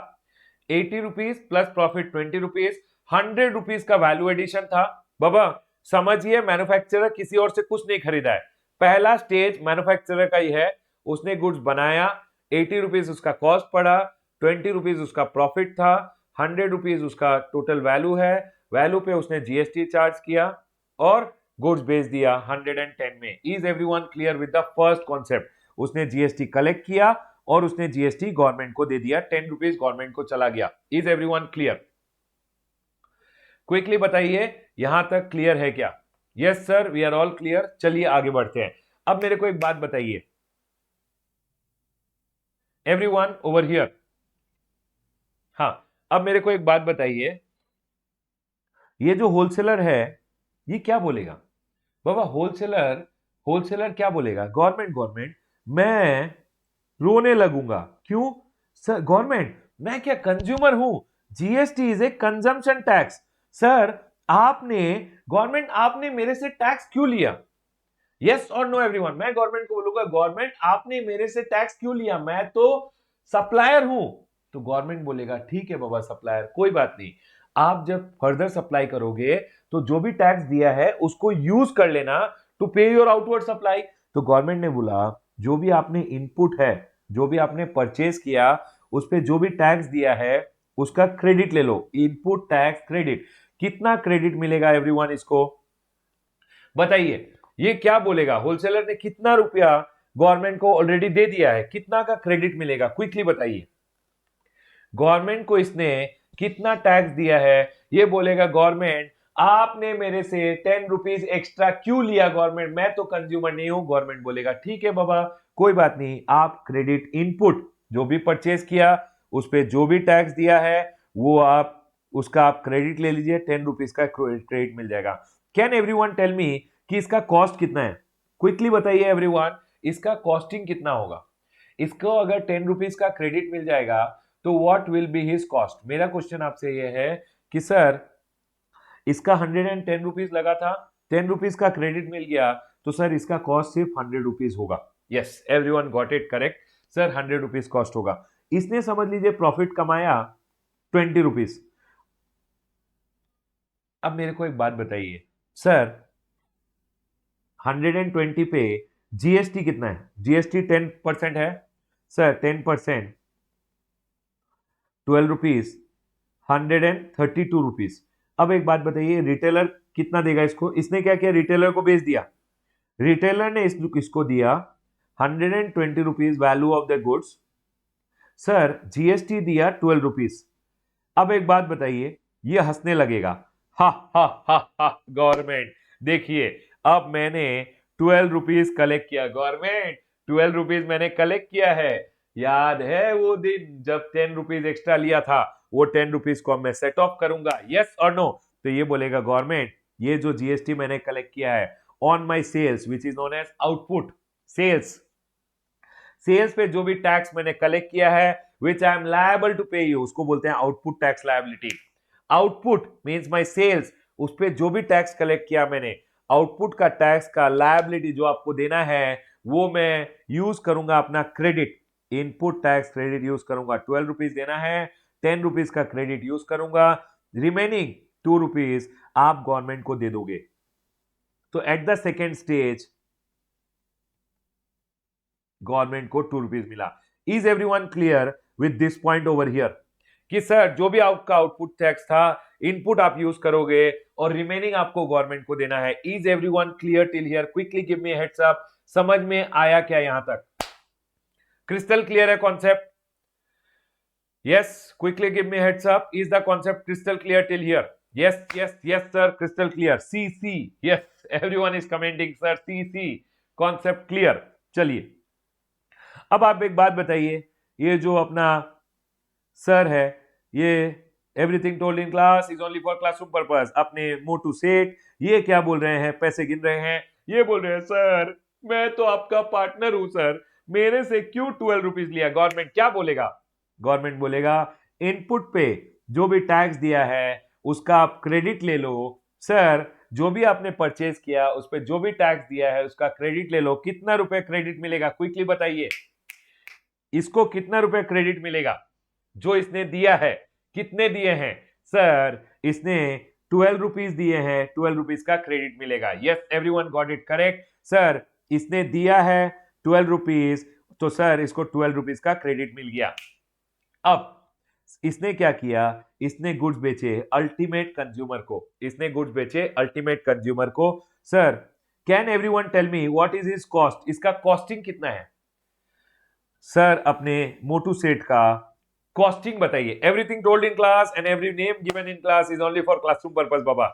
Speaker 1: 80 rupees plus profit 20 rupees, 100 rupees का वैल्यू एडिशन था। बाबा समझिए, मैन्युफैक्चरर किसी और से कुछ नहीं खरीदा है, पहला स्टेज मैन्युफैक्चरर का ही है। उसने गुड्स बनाया, 80 रुपीज उसका कॉस्ट पड़ा, 20 रुपीज उसका प्रॉफिट था, 100 रुपीज उसका टोटल वैल्यू है। वैल्यू पे उसने जीएसटी चार्ज किया और गुड्स बेच दिया 110 में। Is everyone clear with the first concept? उसने जीएसटी कलेक्ट किया और उसने जीएसटी गवर्नमेंट को दे दिया, 10 रुपीज गवर्नमेंट को चला गया। Is everyone clear? क्विकली बताइए, यहां तक क्लियर है क्या? Yes sir, we are all clear. चलिए आगे बढ़ते हैं। अब मेरे को एक बात बताइए, एवरीवन ओवर हियर, हाँ अब मेरे को एक बात बताइए, ये जो होलसेलर है ये क्या बोलेगा? बाबा होलसेलर, होलसेलर क्या बोलेगा? गवर्नमेंट, गवर्नमेंट मैं रोने लगूंगा। क्यों? सर गवर्नमेंट मैं क्या कंज्यूमर हूं? GST is A consumption tax. Sir आपने, गवर्नमेंट आपने मेरे से टैक्स क्यों लिया? यस और नो एवरीवन? मैं गवर्नमेंट को बोलूंगा गवर्नमेंट आपने मेरे से टैक्स क्यों लिया, मैं तो सप्लायर हूं। तो गवर्नमेंट बोलेगा ठीक है बाबा सप्लायर, कोई बात नहीं, आप जब फर्दर सप्लाई करोगे तो जो भी टैक्स दिया है उसको यूज कर लेना टू पे योर आउटवर्ड सप्लाई। तो गवर्नमेंट ने बोला जो भी आपने इनपुट है, जो भी आपने परचेज किया, उस पर जो भी टैक्स दिया है उसका क्रेडिट ले लो, इनपुट टैक्स क्रेडिट। कितना क्रेडिट मिलेगा एवरीवन इसको बताइए? ये क्या बोलेगा? होलसेलर ने कितना रुपया गवर्नमेंट को ऑलरेडी दे दिया है, कितना का क्रेडिट मिलेगा? क्विकली बताइए, गवर्नमेंट को इसने कितना टैक्स दिया है? ये बोलेगा गवर्नमेंट आपने मेरे से 10 रुपीज एक्स्ट्रा क्यों लिया? गवर्नमेंट मैं तो कंज्यूमर नहीं हूं। गवर्नमेंट बोलेगा ठीक है बाबा कोई बात नहीं, आप क्रेडिट इनपुट जो भी परचेज किया उस पर जो भी टैक्स दिया है वो आप उसका आप क्रेडिट ले लीजिए, 10 रुपीज का क्रेडिट मिल जाएगा। कैन एवरीवन टेल मी कि इसका कॉस्ट कितना है? क्विकली बताइए एवरीवन, इसका कॉस्टिंग कितना होगा? इसको अगर 10 रुपीज का क्रेडिट मिल जाएगा तो what will be his cost? मेरा क्वेश्चन आपसे यह है कि सर इसका 110 रुपीज लगा था, 10 रुपीज का क्रेडिट मिल गया, तो सर इसका कॉस्ट सिर्फ 100 रुपीज होगा। Yes everyone got it correct, sir 100 rupees cost होगा। इसने समझ लीजिए प्रॉफिट कमाया 20 रुपीज। अब मेरे को एक बात बताइए सर, 120 पे जीएसटी कितना है? जीएसटी 10% है सर, 10% 12 रुपीज, 132 रुपीज। अब एक बात बताइए, रिटेलर कितना देगा इसको? इसने क्या किया? रिटेलर को बेच दिया। रिटेलर ने इसको दिया 120 rupees value of the goods, sir GST दिया 12 रुपीज। अब एक बात बताइए, ये हंसने लगेगा, हा हा हा हा। गवर्नमेंट देखिए, अब मैंने 12 रुपीज कलेक्ट किया, गवर्नमेंट 12 रुपीज मैंने कलेक्ट किया है। याद है वो दिन जब 10 रुपीज एक्स्ट्रा लिया था, वो 10 रुपीज को मैं सेट ऑफ करूंगा, यस और नो? तो ये बोलेगा गवर्नमेंट, ये जो जीएसटी मैंने कलेक्ट किया है on my sales which is known as output sales, sales पे जो भी टैक्स मैंने कलेक्ट किया है which I am liable to pay you, उसको बोलते हैं output tax liability. Output means my sales, उस पे जो भी टैक्स कलेक्ट किया मैंने, आउटपुट का टैक्स का लायबिलिटी जो आपको देना है वो मैं यूज करूंगा अपना credit, input tax credit use करूंगा। 12 रुपीज देना है, 10 रुपीज का क्रेडिट यूज करूंगा, रिमेनिंग 2 रुपीज आप गवर्नमेंट को दे दोगे। तो at the second stage government को 2 रुपीज मिला। Is everyone clear with this point over here कि सर जो भी आपका आउटपुट टैक्स था इनपुट आप यूज करोगे और रिमेनिंग आपको गवर्नमेंट को देना है। Is everyone clear till here? Quickly give me heads up, समझ में आया क्या यहां तक? क्रिस्टल क्लियर है concept? Yes, quickly give me heads up, is the concept crystal clear till here? Yes yes yes sir, crystal clear. C C, yes everyone is commenting sir, C C, concept clear. चलिए अब आप एक बात बताइए, ये जो अपना sir है, ये everything told in class is only for classroom purpose, अपने मोटू सेठ ये क्या बोल रहे हैं, पैसे गिन रहे हैं, ये बोल रहे हैं सर मैं तो आपका पार्टनर हूं सर, मेरे से क्यों 12 रुपीज लिया? गवर्नमेंट क्या बोलेगा? गवर्नमेंट बोलेगा इनपुट पे जो भी टैक्स दिया है उसका आप क्रेडिट ले लो। सर जो भी आपने परचेज किया उस पर जो भी टैक्स दिया है उसका क्रेडिट ले लो। कितना रुपए क्रेडिट मिलेगा? क्विकली बताइए, इसको कितना रुपए क्रेडिट मिलेगा जो इसने दिया है? कितने दिए हैं सर? इसने 12 रुपीज दिए हैं, 12 रुपीज का क्रेडिट मिलेगा। Yes everyone got it correct. Sir इसने दिया है 12 रुपीज, तो सर इसको 12 रुपीज का क्रेडिट मिल गया। अब इसने क्या किया, इसने गुड्स बेचे अल्टीमेट कंज्यूमर को, इसने गुड्स बेचे अल्टीमेट कंज्यूमर को। Sir can everyone tell me what is his cost? इसका कॉस्टिंग कितना है? सर अपने मोटू सेट का कॉस्टिंग बताइए। Everything told in class and every name given in class is only for classroom purpose बाबा।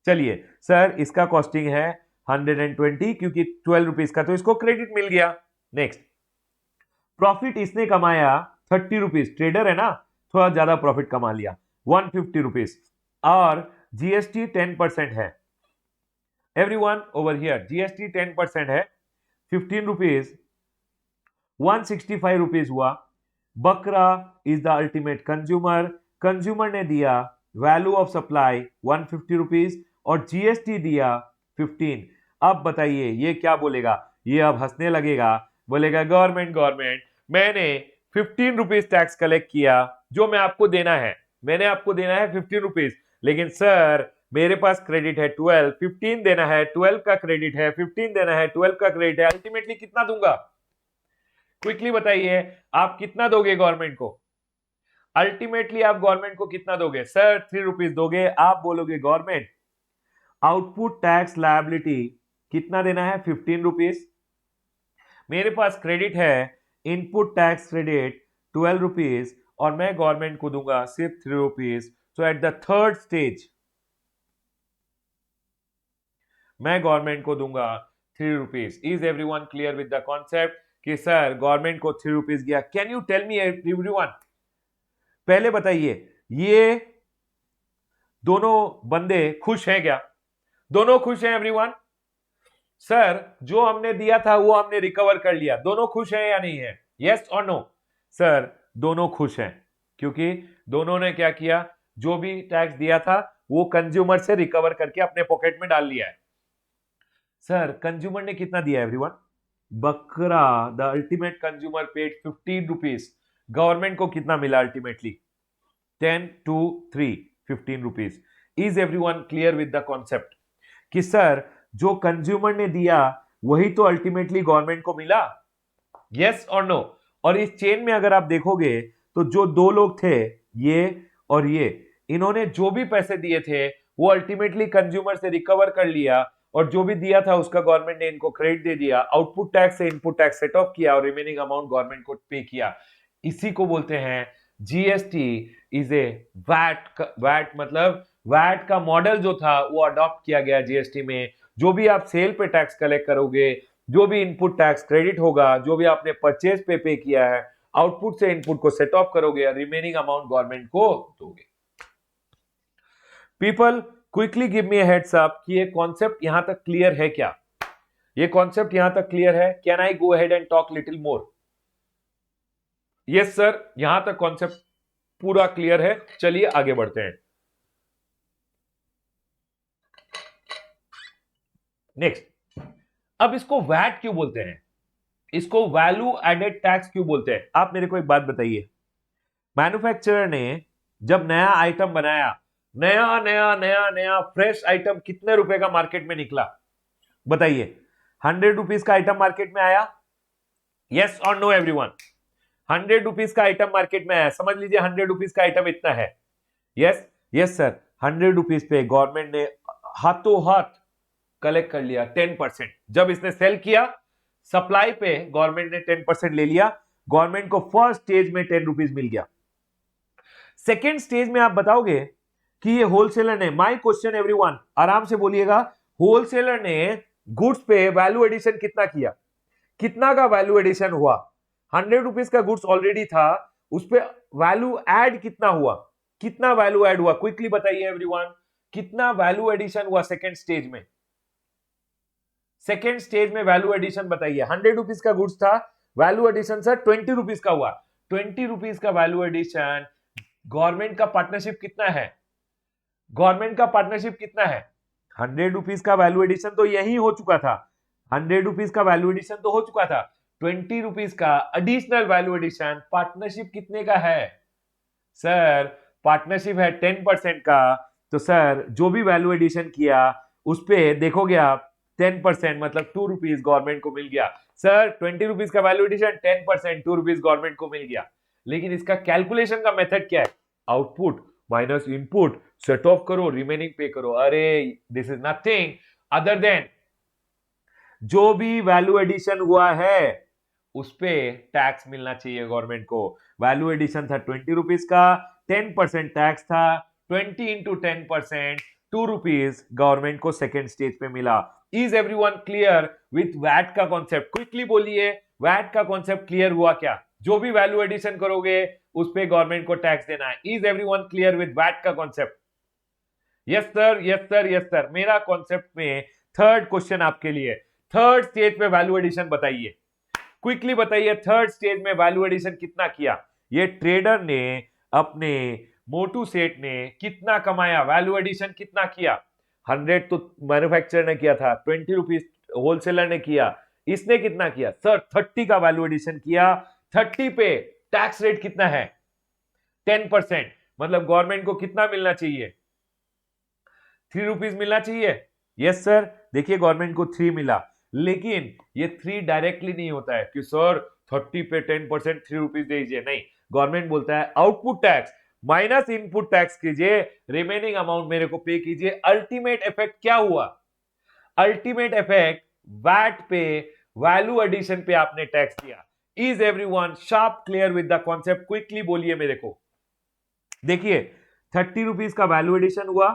Speaker 1: चलिए सर इसका कॉस्टिंग है 120, क्योंकि 12 रुपीज का तो इसको क्रेडिट मिल गया। नेक्स्ट, प्रॉफिट इसने कमाया 30 रुपीज, ट्रेडर है ना, थोड़ा ज्यादा प्रॉफिट कमा लिया, 150 रुपीज, और जीएसटी 10% है। एवरीवन ओवर हियर, जीएसटी 10% है, 15 रुपीज, 165 रुपीज हुआ। बकरा is the ultimate consumer, consumer ने दिया वैल्यू ऑफ सप्लाई 150 रुपीज और जीएसटी दिया 15। अब बताइए ये क्या बोलेगा? ये अब हंसने लगेगा, बोलेगा गवर्नमेंट गवर्नमेंट मैंने 15 रुपीज टैक्स कलेक्ट किया जो मैं आपको देना है, मैंने आपको देना है 15 रुपीज, लेकिन सर मेरे पास क्रेडिट है 12, 15 देना है, 12 का क्रेडिट है, 15 देना है, 12 का क्रेडिट है, अल्टीमेटली कितना दूंगा? क्विकली बताइए आप कितना दोगे गवर्नमेंट को? अल्टीमेटली आप गवर्नमेंट को कितना दोगे? सर 3 रुपीज दोगे। आप बोलोगे गवर्नमेंट आउटपुट टैक्स लायबिलिटी कितना देना है? 15 रुपीज। मेरे पास क्रेडिट है इनपुट टैक्स क्रेडिट 12 रुपीज और मैं गवर्नमेंट को दूंगा सिर्फ 3 rupees. So at the third stage मैं गवर्नमेंट को दूंगा 3 rupees. Is everyone clear with the concept कि सर गवर्नमेंट को 3 रुपीज गया? Can you tell me everyone, पहले बताइए ये दोनों बंदे खुश हैं क्या? दोनों खुश हैं एवरीवन? सर जो हमने दिया था वो हमने रिकवर कर लिया, दोनों खुश हैं या नहीं है? यस और नो? सर दोनों खुश हैं, क्योंकि दोनों ने क्या किया, जो भी टैक्स दिया था वो कंज्यूमर से रिकवर करके अपने पॉकेट में डाल लिया है। सर कंज्यूमर ने कितना दिया एवरीवन? बकरा the ultimate consumer paid 15 rupees, government को कितना मिला ultimately? 10 to 3, 15 rupees. Is everyone clear with the concept कि सर जो कंज्यूमर ने दिया वही तो अल्टीमेटली गवर्नमेंट को मिला? यस और नो? और इस चेन में अगर आप देखोगे तो जो दो लोग थे ये और ये, इन्होंने जो भी पैसे दिए थे वो अल्टीमेटली कंज्यूमर से रिकवर कर लिया और जो भी दिया था उसका गवर्नमेंट ने इनको क्रेडिट दे दिया, आउटपुट टैक्स से इनपुट टैक्स सेट ऑफ किया और रिमेनिंग अमाउंट गवर्नमेंट को पे किया। इसी को बोलते हैं जीएसटी इज ए वैट मतलब वैट का मॉडल जो था वो अडॉप्ट किया गया जीएसटी में। जो भी आप सेल पे टैक्स कलेक्ट करोगे, जो भी इनपुट टैक्स क्रेडिट होगा, जो भी आपने परचेज पे किया है, आउटपुट से इनपुट को सेट ऑफ करोगे, रिमेनिंग अमाउंट गवर्नमेंट को दोगे। People quickly give me heads up कि ये कॉन्सेप्ट यहां तक क्लियर है क्या? ये कॉन्सेप्ट यहां तक क्लियर है? Can I go ahead and talk little more? Yes sir, यहां तक कॉन्सेप्ट पूरा क्लियर है। चलिए आगे बढ़ते हैं। नेक्स्ट, अब इसको वैट क्यों बोलते हैं? इसको वैल्यू एडेड टैक्स क्यों बोलते हैं? आप मेरे को एक बात बताइए, मैन्युफैक्चरर ने जब नया आइटम बनाया, नया नया नया नया फ्रेश आइटम कितने रुपए का मार्केट में निकला? बताइए। 100 रुपीज का आइटम मार्केट में आया? यस और नो एवरीवन? 100 रुपीज का आइटम मार्केट में आया, समझ लीजिए 100 रुपीज का आइटम इतना है। यस यस सर, 100 रुपीज पे गवर्नमेंट ने हाथों हाथ कलेक्ट कर लिया 10%। जब इसने सेल किया, सप्लाई पे गवर्नमेंट ने 10% ले लिया। गवर्नमेंट को फर्स्ट स्टेज में 10 रुपीज मिल गया। सेकेंड स्टेज में आप बताओगे कि ये होलसेलर ने, माय क्वेश्चन एवरीवन, आराम से बोलिएगा, होलसेलर ने गुड्स पे वैल्यू एडिशन कितना किया? कितना का वैल्यू एडिशन हुआ? 100 रुपीज का गुड्स ऑलरेडी था, उस पे वैल्यू ऐड कितना हुआ? कितना वैल्यू ऐड हुआ? क्विकली बताइए एवरीवन, कितना वैल्यू एडिशन हुआ सेकेंड स्टेज में? सेकेंड स्टेज में वैल्यू एडिशन बताइए। 100 रुपीज का गुड्स था, वैल्यू एडिशन सर 20 रुपीज का हुआ। 20 रुपीज का वैल्यू एडिशन। गवर्नमेंट का पार्टनरशिप कितना है? गवर्नमेंट का पार्टनरशिप कितना है? 100 रुपीज का वैल्यू एडिशन तो यही हो चुका था। 100 रुपीज का वैल्यू एडिशन तो हो चुका था। 20 रुपीज का एडिशनल वैल्यू एडिशन, पार्टनरशिप कितने का है? सर पार्टनरशिप है 10% का। तो सर जो भी वैल्यू एडिशन किया उस पे देखोगे आप 10%, मतलब 2 रुपीज गवर्नमेंट को मिल गया। सर 20 रुपीज का वैल्यू एडिशन 10%, 2 रुपीज गवर्नमेंट को मिल गया। लेकिन इसका कैलकुलेशन का मेथड क्या है? Output minus input, set of करो, रिमेनिंग पे करो। अरे this is nothing other then जो भी वैल्यू एडिशन हुआ है उस पे टैक्स मिलना चाहिए गवर्नमेंट को। वैल्यू एडिशन था 20 रुपीज का, 10% टैक्स था, 20 इंटू 10%, 2 रुपीज गवर्नमेंट को सेकेंड स्टेज पे मिला। Is everyone clear with VAT का कॉन्सेप्ट? क्विकली बोलिए, वैट का कॉन्सेप्ट क्लियर हुआ क्या? जो भी वैल्यू एडिशन करोगे उस पे गवर्नमेंट को टैक्स देना है। Is everyone clear with VAT का concept? Yes sir, yes sir, yes sir. मेरा कॉन्सेप्ट में थर्ड क्वेश्चन आपके लिए, थर्ड स्टेज पे वैल्यू एडिशन बताइए। क्विकली बताइए, थर्ड स्टेज में वैल्यू एडिशन कितना किया? ये ट्रेडर ने, अपने मोटू सेठ ने कितना कमाया? वैल्यू एडिशन कितना किया? 100 तो मैन्युफैक्चरर ने किया था, 20 रुपीज होलसेलर ने किया, इसने कितना किया? सर 30 का वैल्यू एडिशन किया। 30 पे टैक्स रेट कितना है? 10%, मतलब गवर्नमेंट को कितना मिलना चाहिए? 3 रुपीज मिलना चाहिए। यस सर, देखिए गवर्नमेंट को 3 मिला, लेकिन ये 3 डायरेक्टली नहीं होता है कि सर 30 पे 10% 3 रुपीज दे दीजिए, नहीं। गवर्नमेंट बोलता है output tax minus input tax कीजिए, रिमेनिंग अमाउंट मेरे को पे कीजिए। अल्टीमेट इफेक्ट क्या हुआ? अल्टीमेट इफेक्ट वैट पे, वैल्यू एडिशन पे आपने टैक्स दिया। Is everyone sharp clear with the concept? Quickly बोलिए मेरे को। देखिए 30 रुपीज का वैल्यू एडिशन हुआ,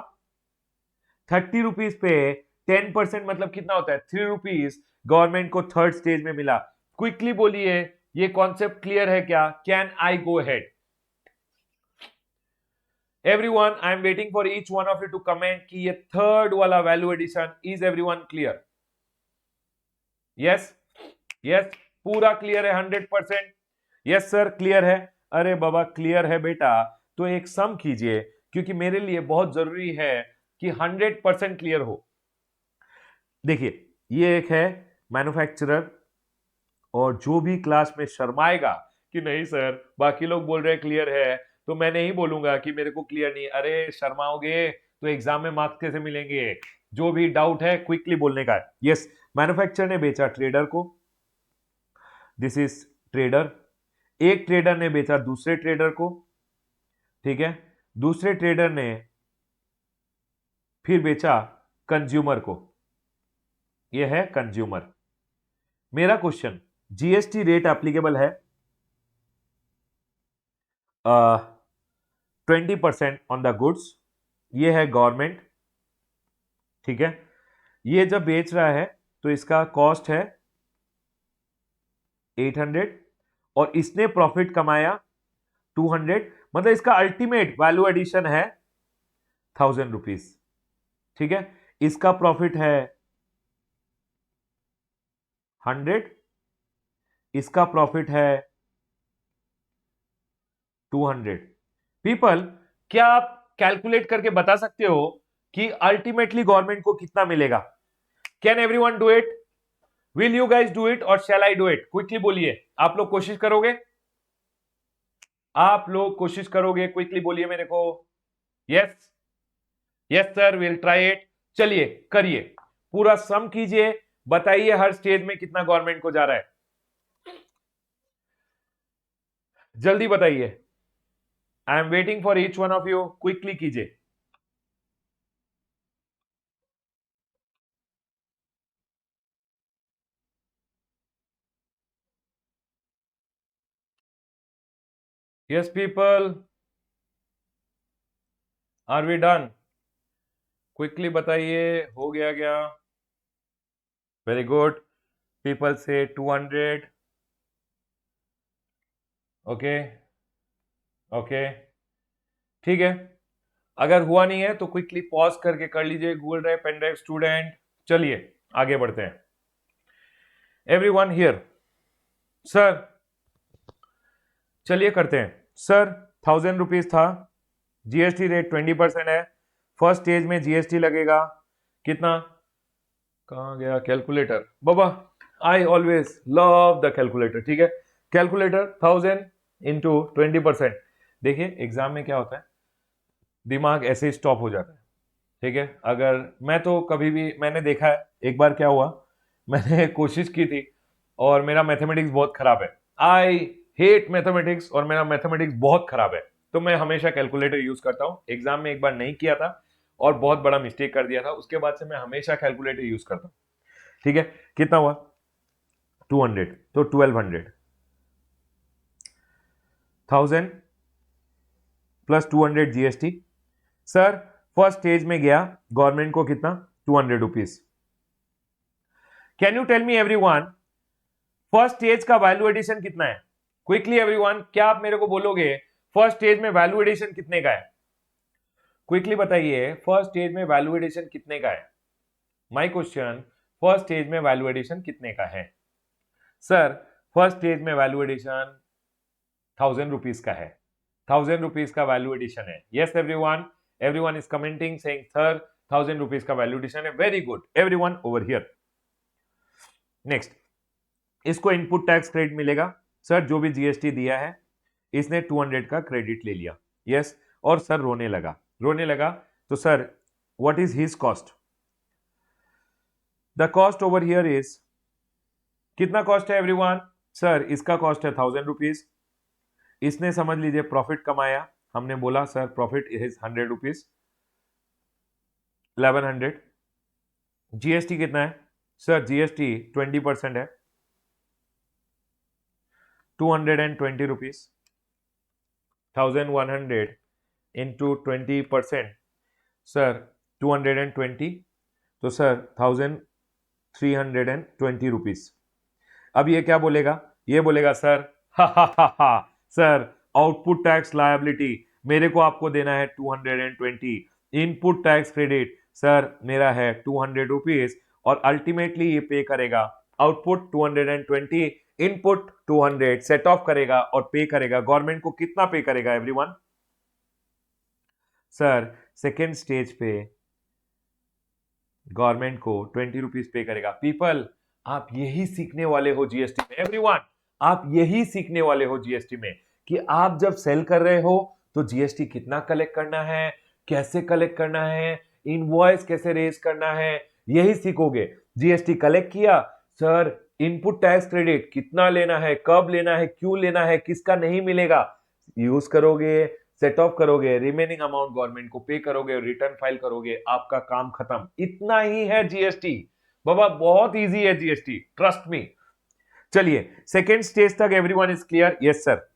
Speaker 1: 30 रुपीज पे 10% मतलब कितना होता है? 3 रुपीज गवर्नमेंट को थर्ड स्टेज में मिला। क्विकली बोलिए, ये कॉन्सेप्ट क्लियर है क्या? Can I go ahead? Everyone, I am waiting for each one of you to comment कि ये थर्ड वाला value addition, is everyone clear? Yes yes, पूरा क्लियर है 100%? यस सर क्लियर है। अरे बाबा क्लियर है बेटा, तो एक सम कीजिए, क्योंकि मेरे लिए बहुत जरूरी है कि 100% क्लियर हो। देखिए ये एक है मैन्युफैक्चरर, और जो भी क्लास में शर्माएगा कि नहीं सर बाकी लोग बोल रहे हैं क्लियर है, तो मैं नहीं बोलूंगा कि मेरे को क्लियर नहीं। अरे शर्माओगे तो एग्जाम में मार्क्स कैसे मिलेंगे? जो भी डाउट है क्विकली बोलने का है। यस, मैन्युफैक्चरर ने बेचा ट्रेडर को, दिस इज ट्रेडर। एक ट्रेडर ने बेचा दूसरे ट्रेडर को, ठीक है। दूसरे ट्रेडर ने फिर बेचा कंज्यूमर को, यह है कंज्यूमर। मेरा क्वेश्चन, जीएसटी रेट एप्लीकेबल है? 20% ऑन द गुड्स, ये है गवर्नमेंट, ठीक है। ये जब बेच रहा है तो इसका कॉस्ट है 800 और इसने प्रॉफिट कमाया 200, मतलब इसका अल्टीमेट वैल्यू एडिशन है 1000 रुपीज, ठीक है। इसका प्रॉफिट है 100, इसका प्रॉफिट है 200। पीपल, क्या आप कैलकुलेट करके बता सकते हो कि अल्टीमेटली गवर्नमेंट को कितना मिलेगा? Can everyone do it? Will you guys do it और शैल आई डू इट? क्विकली बोलिए, आप लोग कोशिश करोगे? आप लोग कोशिश करोगे? क्विकली बोलिए मेरे को। Yes, yes sir, will try it. चलिए करिए, पूरा सम कीजिए, बताइए हर स्टेज में कितना गवर्नमेंट को जा रहा है, जल्दी बताइए। I am waiting for each one of you, quickly कीजिए। Yes people, are we done? Quickly बताइए, हो गया क्या? वेरी गुड, पीपल से 200। ओके, ओके, ठीक है। अगर हुआ नहीं है तो क्विकली पॉज करके कर लीजिए, Google drive, pen drive, student. चलिए आगे बढ़ते हैं। Everyone here? सर चलिए करते हैं। सर 1000 रुपीज था, जीएसटी रेट 20% है, फर्स्ट स्टेज में जीएसटी लगेगा कितना? कहाँ गया calculator Baba? I always love the calculator, ठीक है। Calculator 1000 into 20%। देखिए एग्जाम में क्या होता है, दिमाग ऐसे ही स्टॉप हो जाता है, ठीक है। अगर मैं तो कभी भी, मैंने देखा है एक बार क्या हुआ, मैंने कोशिश की थी और मेरा मैथमेटिक्स बहुत खराब है, आई हेट मैथमेटिक्स, और मेरा मैथमेटिक्स बहुत खराब है, तो मैं हमेशा कैलकुलेटर यूज करता हूं। एग्जाम में एक बार नहीं किया था और बहुत बड़ा मिस्टेक कर दिया था, उसके बाद से मैं हमेशा कैलकुलेटर यूज करता हूं, ठीक है। कितना हुआ? 200, तो 1200, 1000 plus 200 GST. Sir first stage में गया गवर्नमेंट को कितना? 200 rupees. Can you tell me everyone, first stage का वैल्यू एडिशन कितना है? क्विकली एवरीवन, क्या आप मेरे को बोलोगे फर्स्ट स्टेज में वैल्यू एडिशन कितने का है? क्विकली बताइए, फर्स्ट स्टेज में वैल्यू एडिशन कितने का है? माय क्वेश्चन, फर्स्ट स्टेज में वैल्यू एडिशन कितने का है? सर फर्स्ट स्टेज में वैल्यू एडिशन 1000 रुपीज का है, 1000 रुपीज का वैल्यू एडिशन है। Yes everyone, everyone is commenting saying sir 1000 rupees का वैल्यू एडिशन है। Very good everyone over here. Next, इसको इनपुट टैक्स क्रेडिट मिलेगा। सर जो भी जीएसटी दिया है इसने 200 का क्रेडिट ले लिया। यस, और सर रोने लगा, रोने लगा, तो sir what is his cost? The cost over here is, कितना कॉस्ट है एवरीवन? सर इसका कॉस्ट है 1000 रुपीज, इसने समझ लीजिए प्रॉफिट कमाया, हमने बोला sir profit is 100 rupees, 1100। GST कितना है? सर जीएसटी 20% है, 220 रुपीज, 1100 इंटू 20%, सर 220, तो सर 1320 रुपीज। अब ये क्या बोलेगा? ये बोलेगा सर हा हा हा हा सर आउटपुट टैक्स लायबिलिटी मेरे को आपको देना है 220, इनपुट टैक्स क्रेडिट सर मेरा है 200 रुपीज, और अल्टीमेटली ये पे करेगा आउटपुट 220, इनपुट 200, सेट ऑफ करेगा और पे करेगा। गवर्नमेंट को कितना पे करेगा एवरीवन? सर सेकेंड स्टेज पे गवर्नमेंट को 20 रुपीज पे करेगा। पीपल, आप यही सीखने वाले हो जीएसटी में, एवरीवन आप यही सीखने वाले हो जीएसटी में, कि आप जब सेल कर रहे हो तो जीएसटी कितना कलेक्ट करना है, कैसे कलेक्ट करना है, इनवॉइस कैसे रेज करना है, यही सीखोगे। जीएसटी कलेक्ट किया, सर इनपुट टैक्स क्रेडिट कितना लेना है, कब लेना है, क्यों लेना है, किसका नहीं मिलेगा, यूज करोगे, सेट ऑफ करोगे, रिमेनिंग अमाउंट गवर्नमेंट को पे करोगे, रिटर्न फाइल करोगे, आपका काम खत्म। इतना ही है जीएसटी बाबा, बहुत इजी है जीएसटी, ट्रस्ट मी। चलिए सेकेंड स्टेज तक everyone is clear? Yes sir.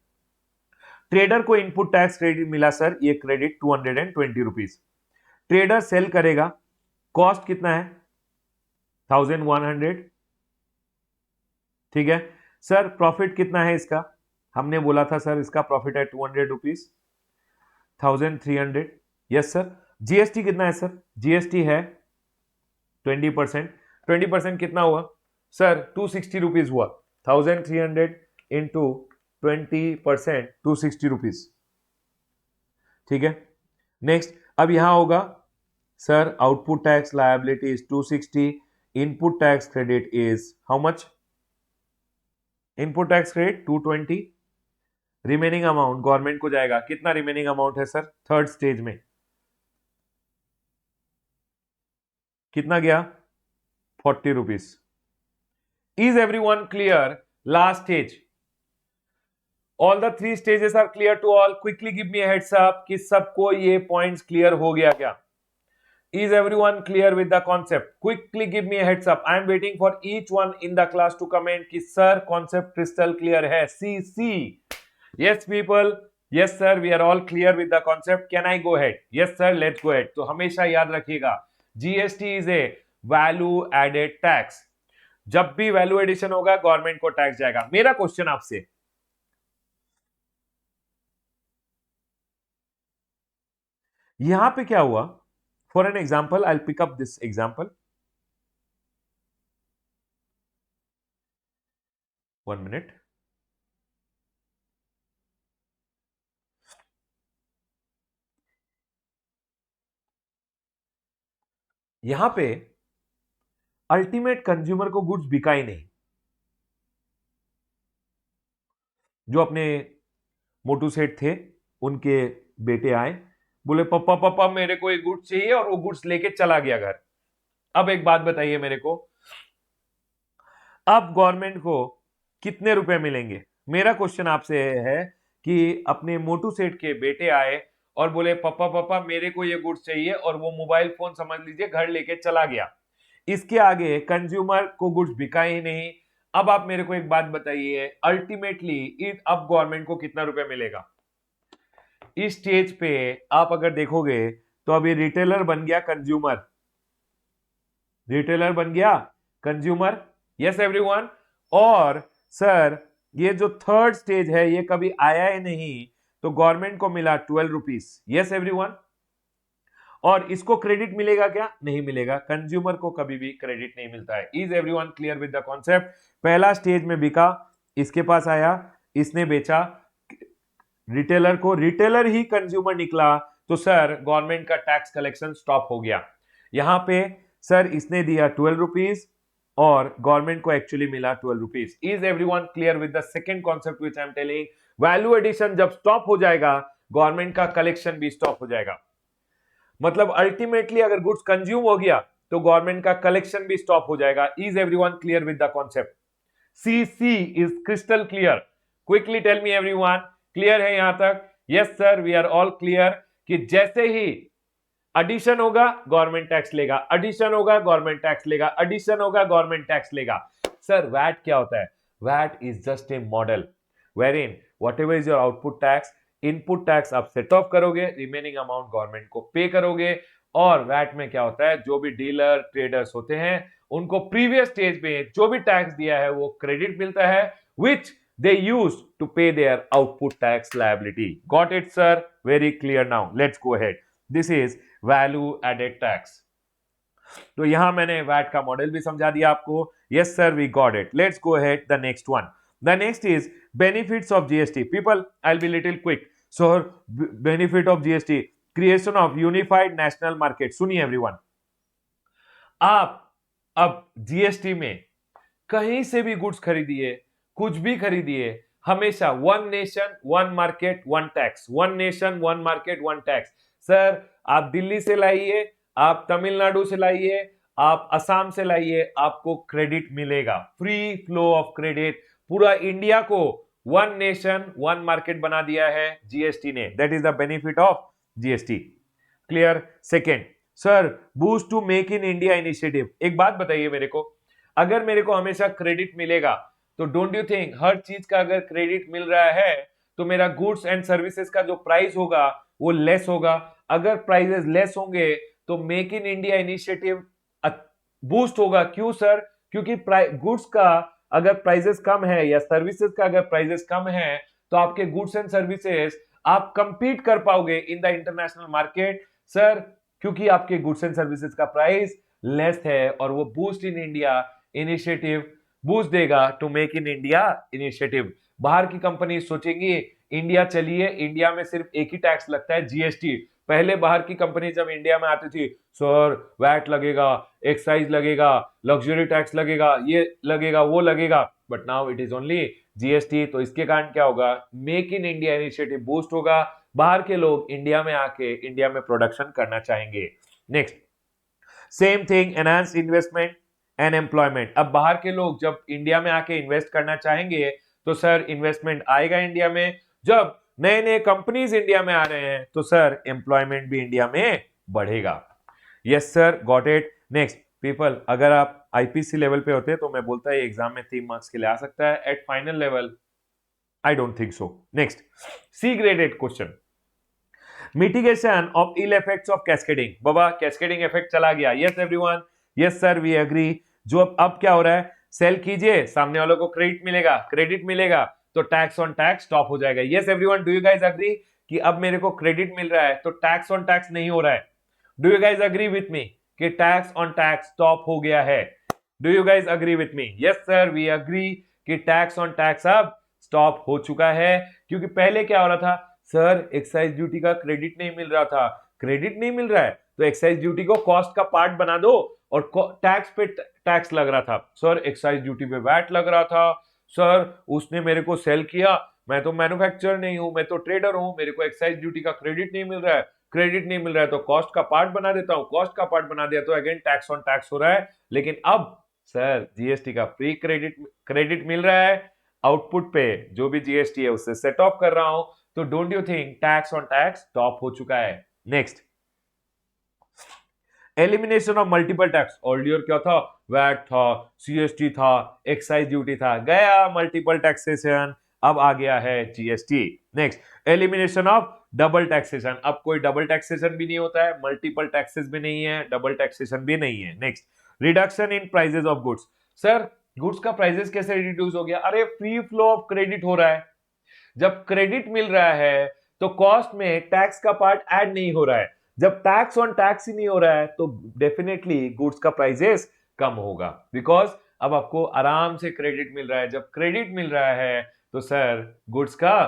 Speaker 1: Trader को इनपुट टैक्स क्रेडिट मिला सर, ये क्रेडिट 220 रुपीज। ट्रेडर सेल करेगा, कॉस्ट कितना है 1100, ठीक है सर। प्रॉफिट कितना है इसका, हमने बोला था सर इसका प्रॉफिट है 200 रुपीज, 1300। Yes sir. जीएसटी कितना है सर, जीएसटी है 20%। 20% कितना हुआ सर, 260 रुपीज हुआ। 1300 इंटू 20%, 260 रुपीज, ठीक है। नेक्स्ट, अब यहां होगा sir output tax liability is 260, input tax credit is how much, input tax credit 220, remaining amount government को जाएगा। कितना रिमेनिंग अमाउंट है सर, थर्ड स्टेज में कितना गया 40 rupees. Is everyone clear? Last stage, all the 3 stages are clear to all? Quickly give me heads up कि सबको ये पॉइंट्स क्लियर हो गया क्या? Is everyone clear with the concept? Quickly give me a heads up. I am waiting for each one in the class to comment कि sir concept crystal clear है। C. Yes people. Yes sir, we are all clear with the concept. Can I go ahead? Yes sir, let's go ahead. तो हमेशा याद रखिएगा GST is a value added tax. जब भी value addition होगा government को tax जाएगा। मेरा क्वेश्चन आपसे, यहां पे क्या हुआ? For an example, I'll pick up this example. 1 minute. यहां पे अल्टीमेट कंज्यूमर को गुड्स बिका ही नहीं। जो अपने मोटू सेठ थे, उनके बेटे आए, बोले पापा पापा मेरे को एक गुड्स चाहिए, और वो गुड्स लेके चला गया घर। अब एक बात बताइए मेरे को, अब गवर्नमेंट को कितने रुपए मिलेंगे? मेरा क्वेश्चन आपसे है कि अपने मोटू सेठ के बेटे आए और बोले पापा पापा मेरे को ये गुड्स चाहिए, और वो मोबाइल फोन समझ लीजिए घर लेके चला गया। इसके आगे कंज्यूमर को गुड्स बिका ही नहीं। अब आप मेरे को एक बात बताइए, अल्टीमेटली अब गवर्नमेंट को कितना रुपए मिलेगा? इस स्टेज पे आप अगर देखोगे तो अभी रिटेलर बन गया कंज्यूमर, रिटेलर बन गया कंज्यूमर। Yes everyone. और सर ये जो थर्ड स्टेज है ये कभी आया ही नहीं, तो गवर्नमेंट को मिला 12 रुपीज। Yes everyone. और इसको क्रेडिट मिलेगा क्या? नहीं मिलेगा, कंज्यूमर को कभी भी क्रेडिट नहीं मिलता है। Is everyone clear with the concept? पहला स्टेज में बिका, इसके पास आया, इसने बेचा रिटेलर को, रिटेलर ही कंज्यूमर निकला, तो सर गवर्नमेंट का टैक्स कलेक्शन स्टॉप हो गया। यहां पे सर इसने दिया 12 रुपीज और गवर्नमेंट को एक्चुअली मिला 12 rupees. Is everyone clear with the second concept which I am telling? Value addition जब स्टॉप हो जाएगा गवर्नमेंट का कलेक्शन भी स्टॉप हो जाएगा। मतलब अल्टीमेटली अगर गुड्स कंज्यूम हो गया तो गवर्नमेंट का कलेक्शन भी स्टॉप हो जाएगा। Is everyone clear with the concept? See is crystal clear? Quickly tell me everyone, clear है यहां तक? Yes sir, we are all clear कि जैसे ही एडिशन होगा गवर्नमेंट टैक्स लेगा, एडिशन होगा गवर्नमेंट टैक्स लेगा, एडिशन होगा गवर्नमेंट टैक्स लेगा। सर वैट क्या होता है? VAT is just a model wherein whatever is your output tax, input tax आप सेट ऑफ करोगे, रिमेनिंग अमाउंट गवर्नमेंट को पे करोगे। और वैट में क्या होता है, जो भी डीलर ट्रेडर्स होते हैं उनको प्रीवियस स्टेज पे जो भी टैक्स दिया है वो क्रेडिट मिलता है, which they use to pay their output tax liability. Got it sir? Very clear now. Let's go ahead. This is value added tax. तो यहां मैंने वैट का मॉडल भी समझा दिया आपको। Yes sir, we got it. Let's go ahead the next one. The next is benefits of GST. People, I'll be little quick. So benefit of GST, creation of unified national market. सुनिए everyone, आप अब GST में कहीं से भी goods खरीदिए, कुछ भी खरीदिए, हमेशा one nation one market one tax, one nation one market one tax. Sir आप दिल्ली से लाइए, आप तमिलनाडु से लाइए, आप असम से लाइए, आपको क्रेडिट मिलेगा, फ्री फ्लो ऑफ क्रेडिट। पूरा इंडिया को वन नेशन वन मार्केट बना दिया है जीएसटी ने। That is the benefit of GST. Clear? Second sir, boost to make in India initiative. एक बात बताइए मेरे को, अगर मेरे को हमेशा क्रेडिट मिलेगा तो डोंट यू थिंक हर चीज का अगर क्रेडिट मिल रहा है तो मेरा गुड्स एंड सर्विसेज का जो प्राइस होगा वो लेस होगा। अगर प्राइसेस लेस होंगे तो make in India initiative boost होगा। क्यों सर? क्योंकि गुड्स का अगर प्राइसेस कम है या सर्विसेज का अगर प्राइसेस कम है तो आपके गुड्स एंड सर्विसेज आप कंपीट कर पाओगे in the international market sir, क्योंकि आपके गुड्स एंड सर्विसेज का प्राइस लेस है और वो boost in India initiative boost देगा to make in India initiative. बाहर की कंपनी सोचेंगी इंडिया चलिए, इंडिया में सिर्फ एक ही टैक्स लगता है जीएसटी। पहले बाहर की कंपनी जब इंडिया में आती थी, सर वैट लगेगा, एक्साइज लगेगा, लग्जरी टैक्स लगेगा, ये लगेगा, वो लगेगा, but now it is only GST. तो इसके कारण क्या होगा? Make in India initiative boost होगा, बाहर के लोग इंडिया में आके इंडिया में प्रोडक्शन करना चाहेंगे। Next, same thing, enhance investment and employment. अब बाहर के लोग जब इंडिया में आके इन्वेस्ट करना चाहेंगे तो सर इन्वेस्टमेंट आएगा इंडिया में। जब नए नए कंपनीज इंडिया में आ रहे हैं तो सर एम्प्लॉयमेंट भी इंडिया में बढ़ेगा। Yes sir, got it. Next people, अगर आप आईपीसी लेवल पे होते तो मैं बोलता है एग्जाम में 3 मार्क्स के लिए आ सकता है। At final level I don't think so. Next, C graded question, mitigation of ill effects of cascading. बाबा कैस्केडिंग इफेक्ट चला गया। Yes everyone, yes sir, we agree. जो अब क्या हो रहा है, सेल कीजिए, सामने वालों को क्रेडिट मिलेगा तो टैक्स ऑन टैक्स स्टॉप हो जाएगा। Yes everyone, do you guys agree कि अब मेरे को क्रेडिट मिल रहा है तो टैक्स ऑन टैक्स नहीं हो रहा है? Do you guys agree with me कि टैक्स ऑन टैक्स स्टॉप हो गया है? Do you guys agree with me? Yes sir, we agree कि टैक्स ऑन टैक्स अब स्टॉप हो चुका है। क्योंकि पहले क्या हो रहा था, सर एक्साइज ड्यूटी का क्रेडिट नहीं मिल रहा था। क्रेडिट नहीं मिल रहा है तो एक्साइज ड्यूटी को कॉस्ट का पार्ट बना दो और टैक्स पे टैक्स लग रहा था। सर एक्साइज ड्यूटी पे वैट लग रहा था, सर उसने मेरे को सेल किया, मैं तो मैन्युफैक्चरर नहीं हूं, मैं तो ट्रेडर हूं, मेरे को एक्साइज ड्यूटी का क्रेडिट नहीं मिल रहा है। क्रेडिट नहीं मिल रहा है तो कॉस्ट का पार्ट बना देता हूं, कॉस्ट का पार्ट बना दिया तो अगेन टैक्स ऑन टैक्स हो रहा है। लेकिन अब सर जीएसटी का फ्री क्रेडिट मिल रहा है, आउटपुट पे जो भी जीएसटी है उससे सेट ऑफ कर रहा हूं, तो don't you think tax on tax stop हो चुका है? Next, elimination of multiple tax. ऑर्डियर क्या था? वैट था, सीएसटी था, एक्साइज ड्यूटी था, गया मल्टीपल टैक्सेशन, अब आ गया है GST. Next, elimination of double taxation. अब कोई डबल टैक्सेशन भी नहीं होता है, मल्टीपल टैक्सेस भी नहीं है, डबल टैक्सेशन भी नहीं है। Next, reduction in prices of goods. Sir goods का प्राइसेस कैसे रिड्यूस हो गया? अरे फ्री फ्लो ऑफ क्रेडिट हो रहा है। जब क्रेडिट मिल रहा है तो कॉस्ट में टैक्स का पार्ट ऐड नहीं हो रहा है। जब टैक्स ऑन टैक्स ही नहीं हो रहा है तो डेफिनेटली गुड्स का प्राइसेस कम होगा, बिकॉज अब आपको आराम से क्रेडिट मिल रहा है। जब क्रेडिट मिल रहा है तो सर गुड्स का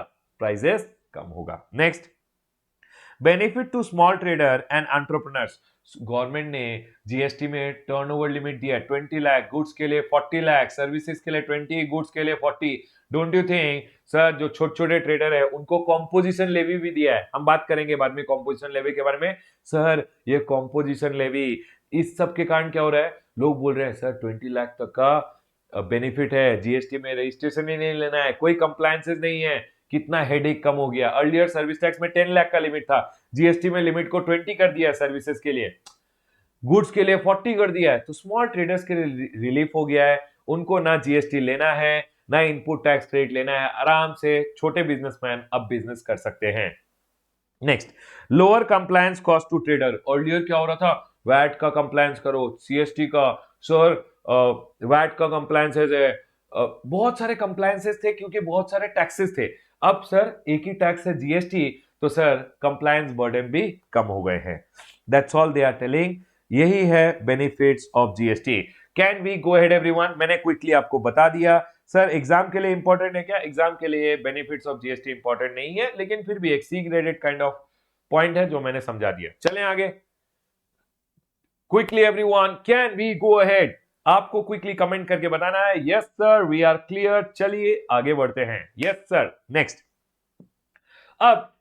Speaker 1: प्राइसेस कम होगा। Next, benefit to small trader and entrepreneurs. Government ने जीएसटी में टर्नओवर लिमिट दिया 20 लाख, गुड्स के लिए 40 लाख, सर्विसेज के लिए 20, गुड्स के लिए 40। डोंट यू थिंक सर जो छोटे छोटे ट्रेडर है उनको कॉम्पोजिशन लेवी भी दिया है? हम बात करेंगे बाद में कॉम्पोजिशन लेवी के बारे में। सर ये कॉम्पोजिशन लेवी, इस सब के कारण क्या हो रहा है, लोग बोल रहे हैं सर 20 लाख तक का बेनिफिट है, जीएसटी में रजिस्ट्रेशन ही नहीं लेना है, कोई कंप्लायंसेस नहीं है, कितना हेडेक कम हो गया। अर्लियर सर्विस टैक्स में 10 लाख का लिमिट था, जीएसटी में लिमिट को 20 कर दिया, सर्विसेज के लिए, गुड्स के लिए 40 कर दिया है। तो स्मॉल ट्रेडर्स के लिए रिलीफ हो गया है, उनको ना जीएसटी लेना है ना इनपुट टैक्स क्रेडिट लेना है, आराम से छोटे बिजनेसमैन अब बिजनेस कर सकते हैं। Next, lower compliance cost to trader. Earlier क्या हो रहा था, वैट का कंप्लायंस करो, सीएसटी का, सर वैट का कंप्लायंस है, बहुत सारे कंप्लायंसेस थे क्योंकि बहुत सारे टैक्सेस थे। अब सर एक ही टैक्स है जीएसटी, तो सर कंप्लायंस बर्डन भी कम हो गए हैं। That's all they are telling, यही है benefits of GST. Can we go ahead everyone? मैंने क्विकली आपको बता दिया। सर एग्जाम के लिए इंपॉर्टेंट है क्या? एग्जाम के लिए बेनिफिट्स ऑफ जीएसटी इंपॉर्टेंट नहीं है, लेकिन फिर भी एक C graded kind of point है जो मैंने समझा दिया। चलें आगे, quickly everyone, can we go ahead? आपको क्विकली कमेंट करके बताना है yes sir we are clear. चलिए आगे बढ़ते हैं। Yes sir. नेक्स्ट, अब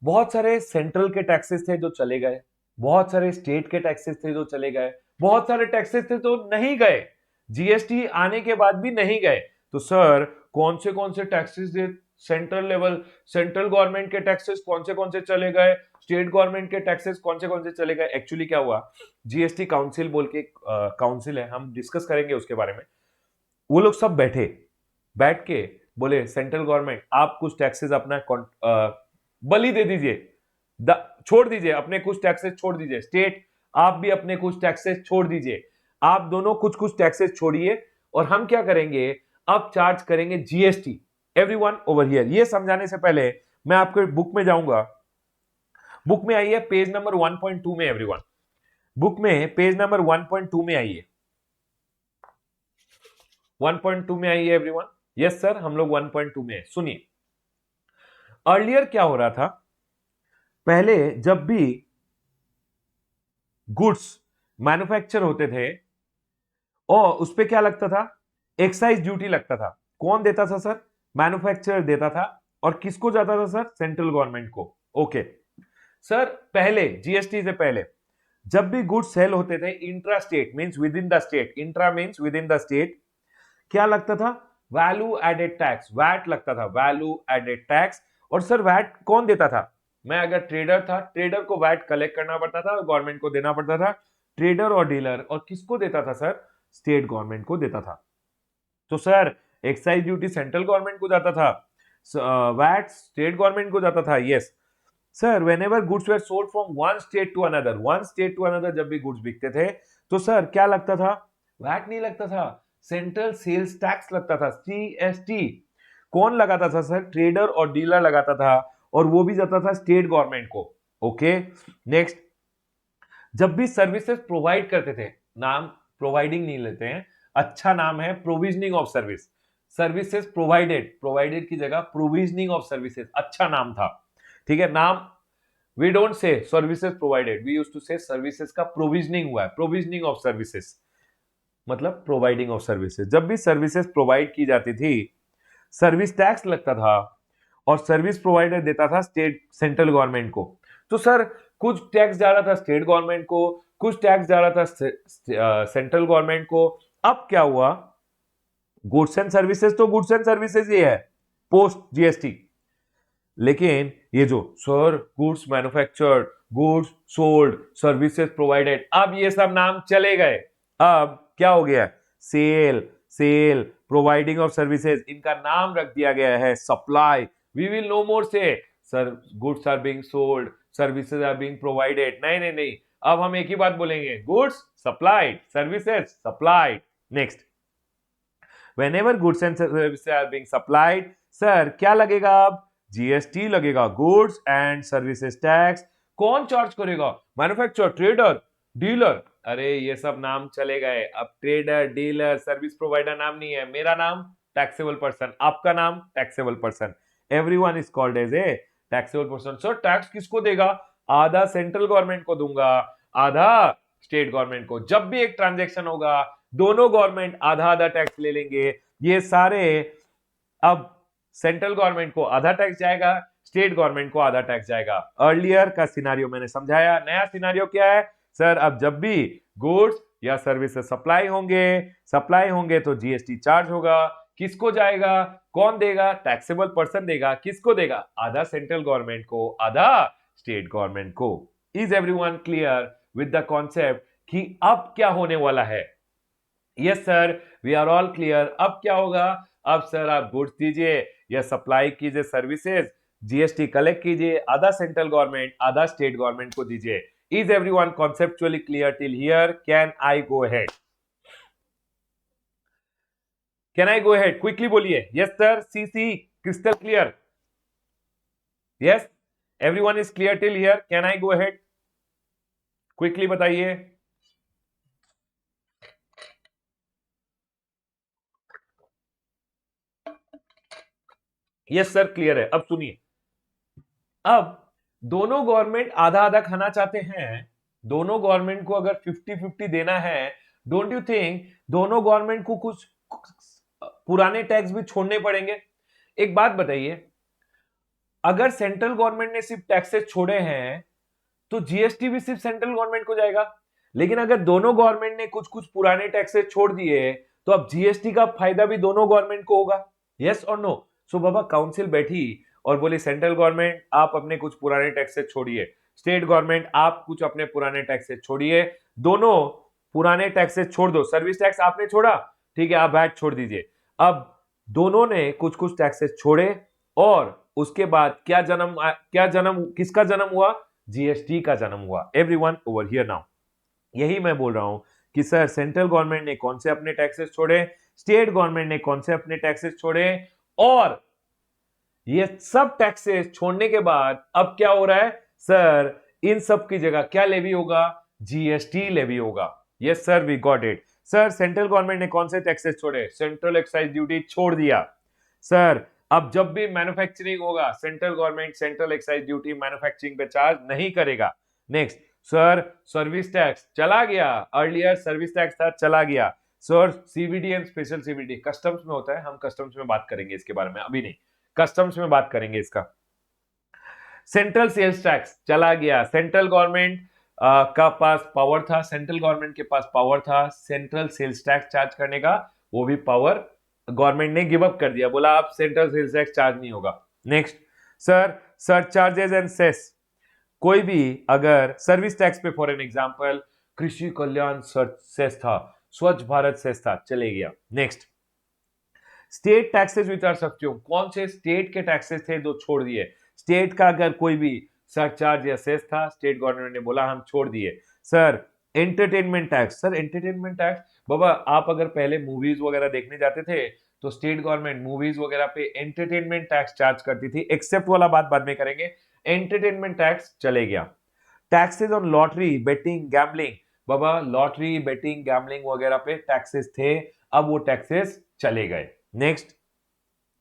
Speaker 1: बहुत सारे सेंट्रल के टैक्सेस थे जो चले गए, बहुत सारे स्टेट के टैक्सेस थे जो चले गए, बहुत सारे टैक्सेस थे तो नहीं गए, जीएसटी आने के बाद भी नहीं गए। तो सर कौन से टैक्सेस थे? सेंट्रल लेवल, सेंट्रल गवर्नमेंट के टैक्सेस कौन से चले गए, स्टेट गवर्नमेंट के टैक्सेस कौन से चले गए। एक्चुअली क्या हुआ, जीएसटी काउंसिल बोल के काउंसिल है, हम डिस्कस करेंगे उसके बारे में। वो लोग सब बैठ के बोले सेंट्रल गवर्नमेंट आप कुछ टैक्सेस अपना बलि दे दीजिए, छोड़ दीजिए, अपने कुछ टैक्सेस छोड़ दीजिए, स्टेट आप भी अपने कुछ टैक्सेस छोड़ दीजिए, आप दोनों कुछ कुछ टैक्सेस छोड़िए और हम क्या करेंगे, अब चार्ज करेंगे जीएसटी एवरीवन ओवर हियर। ये समझाने से पहले मैं आपके बुक में जाऊंगा, बुक में आइए पेज नंबर 1.2 में, एवरीवन बुक में पेज नंबर 1.2 में आइए, 1.2 में आइए एवरीवन। यस सर, हम लोग 1.2 में। सुनिए, अर्लियर क्या हो रहा था, पहले जब भी गुड्स मैन्युफैक्चर होते थे और उस पे क्या लगता था, एक्साइज ड्यूटी लगता था। कौन देता था सर, मैन्युफैक्चरर देता था। और किसको जाता था सर, सेंट्रल गवर्नमेंट को। ओके सर, पहले जीएसटी से पहले जब भी गुड्स सेल होते थे intra state means with in the state, intra means with in the state, क्या लगता था, वैल्यू एडेड टैक्स, वैट लगता था, वैल्यू एडेड टैक्स। और सर वैट कौन देता था, मैं अगर ट्रेडर था, ट्रेडर को वैट कलेक्ट करना पड़ता था और गवर्नमेंट को देना पड़ता था, ट्रेडर और डीलर। और किसको देता था सर, स्टेट गवर्नमेंट को देता था। तो sir excise duty central government को जाता था, वैट स्टेट गवर्नमेंट को जाता था। Yes sir, whenever goods were sold from one state to another, one state to another जब भी गुड्स बिकते थे तो सर क्या लगता था, वैट नहीं लगता था, सेंट्रल सेल्स टैक्स लगता था, सीएसटी। कौन लगाता था सर, ट्रेडर और डीलर लगाता था, और वो भी जाता था स्टेट गवर्नमेंट को। ओके नेक्स्ट, जब भी सर्विसेज प्रोवाइड करते थे, नाम प्रोवाइडिंग नहीं लेते हैं, अच्छा नाम है provisioning of service, services provided, provided की जगह प्रोविजनिंग ऑफ सर्विसेज, अच्छा नाम था, ठीक है नाम। We don't say services provided, we used to say services का प्रोविजनिंग हुआ है, प्रोविजनिंग ऑफ सर्विसेज मतलब प्रोवाइडिंग ऑफ सर्विसेज। जब भी सर्विसेज प्रोवाइड की जाती थी सर्विस टैक्स लगता था और सर्विस प्रोवाइडर देता था स्टेट सेंट्रल गवर्नमेंट को। तो सर कुछ टैक्स जा रहा था स्टेट गवर्नमेंट को, कुछ टैक्स जा रहा था सेंट्रल गवर्नमेंट को। अब क्या हुआ, गुड्स एंड सर्विसेज तो गुड्स एंड सर्विसेज ही है पोस्ट जीएसटी, लेकिन ये जो sir goods manufactured, goods sold, services provided, अब ये सब नाम चले गए। अब क्या हो गया, sale, sale, providing of services, इनका नाम रख दिया गया है supply. We will no more say sir goods are being sold, services are being provided, नहीं नहीं नहीं, अब हम एक ही बात बोलेंगे, goods supplied, services supplied. Next, whenever goods and services are being supplied, sir क्या लगेगा, अब जीएसटी लगेगा, गुड्स एंड सर्विसेज टैक्स। कौन चार्ज करेगा, मैन्युफैक्चरर, ट्रेडर, डीलर। अरे ये सब नाम चले गए, अब ट्रेडर, डीलर, सर्विस प्रोवाइडर नाम नहीं है, मेरा नाम टैक्सेबल पर्सन, आपका नाम taxable person, everyone is called as a taxable person. Sir tax किसको देगा, आधा सेंट्रल गवर्नमेंट को दूंगा, आधा स्टेट गवर्नमेंट को। जब भी एक ट्रांजैक्शन होगा दोनों गवर्नमेंट आधा आधा टैक्स ले लेंगे। ये सारे अब सेंट्रल गवर्नमेंट को आधा टैक्स जाएगा, स्टेट गवर्नमेंट को आधा टैक्स जाएगा। अर्लियर का सिनारियो मैंने समझाया, नया सिनारियो क्या है सर, अब जब भी गुड्स या सर्विसेज सप्लाई होंगे तो जीएसटी चार्ज होगा, किसको जाएगा, कौन देगा, टैक्सेबल पर्सन देगा, किसको देगा, आधा सेंट्रल गवर्नमेंट को, आधा स्टेट गवर्नमेंट को। Is everyone clear with the concept कि अब क्या होने वाला है। Yes sir, we are all clear. अब क्या होगा, अब सर आप गुड्स दीजिए या सप्लाई कीजिए सर्विसेज, जीएसटी कलेक्ट कीजिए, आधा सेंट्रल गवर्नमेंट आधा स्टेट गवर्नमेंट को दीजिए। Is everyone conceptually clear till here, can I go ahead, can I go ahead, quickly बोलिए। यस सर, सीसी crystal clear, yes everyone is clear till here, can I go ahead, quickly बताइए। Yes sir clear है। अब सुनिए, अब दोनों government आधा आधा खाना चाहते हैं, दोनों गवर्नमेंट को अगर 50-50 देना है, डोंट यू थिंक दोनों गवर्नमेंट को कुछ पुराने टैक्स भी छोड़ने पड़ेंगे। एक बात बताइए, अगर सेंट्रल गवर्नमेंट ने सिर्फ टैक्सेस छोड़े हैं तो जीएसटी भी सिर्फ सेंट्रल गवर्नमेंट को जाएगा, लेकिन अगर दोनों गवर्नमेंट ने कुछ कुछ पुराने टैक्सेस छोड़ दिए तो अब जीएसटी का फायदा भी दोनों गवर्नमेंट को होगा। यस और नो। सो बाबा काउंसिल बैठी और बोली सेंट्रल गवर्नमेंट आप अपने कुछ पुराने टैक्सेस छोड़िए, स्टेट गवर्नमेंट आप कुछ अपने पुराने टैक्सेस छोड़िए, दोनों पुराने टैक्सेस छोड़ दो। सर्विस टैक्स आपने छोड़ा, ठीक है आप वैट छोड़ दीजिए। अब दोनों ने कुछ कुछ टैक्सेस छोड़े और उसके बाद किसका जन्म हुआ? जीएसटी का जन्म हुआ। एवरीवन ओवर हियर नाउ, यही मैं बोल रहा हूं कि सर सेंट्रल गवर्नमेंट ने कौन से अपने टैक्सेस छोड़े, स्टेट गवर्नमेंट ने कौन से अपने टैक्सेस छोड़े, और ये सब टैक्सेस छोड़ने के बाद अब क्या हो रहा है सर? इन सब की जगह क्या लेवी होगा? जीएसटी लेवी होगा। Yes sir, we got it. Sir central government ने कौन से टैक्सेस छोड़े? सेंट्रल एक्साइज ड्यूटी छोड़ दिया। सर अब जब भी मैन्युफैक्चरिंग होगा, central government central excise duty manufacturing पे चार्ज नहीं करेगा। नेक्स्ट सर, सर्विस टैक्स चला गया। अर्लियर सर्विस टैक्स था, चला गया। Sir CVD and special CVD customs में होता है, हम कस्टम्स में बात करेंगे इसके बारे में, अभी नहीं, कस्टम्स में बात करेंगे इसका। सेंट्रल सेल्स टैक्स चला गया। सेंट्रल गवर्नमेंट का पास पावर था, सेंट्रल गवर्नमेंट के पास पावर था सेंट्रल सेल्स टैक्स चार्ज करने का, वो भी पावर गवर्नमेंट ने गिव अप कर दिया, बोला आप सेंट्रल सेल्स टैक्स चार्ज नहीं होगा। Next sir, surcharges and cess, कोई भी अगर सर्विस टैक्स पे for an example Krishi Kalyan cess था, स्वच्छ भारत सेस था, चले गया। Next state taxes which are substitute, कौन से स्टेट के टैक्सेस थे जो छोड़ दिए? स्टेट का अगर कोई भी सरचार्ज या सेस था, स्टेट गवर्नमेंट ने बोला हम छोड़ दिए। Sir entertainment tax, sir entertainment tax बाबा, आप अगर पहले मूवीज वगैरह देखने जाते थे तो स्टेट गवर्नमेंट मूवीज वगैरह पे एंटरटेनमेंट टैक्स चार्ज करती थी, एक्सेप्ट वाला बात बाद में करेंगे। एंटरटेनमेंट टैक्स चले गया। Taxes on lottery betting gambling, बाबा लॉटरी बेटिंग गैम्बलिंग वगैरह पे टैक्सेस थे, अब वो टैक्सेस चले गए। नेक्स्ट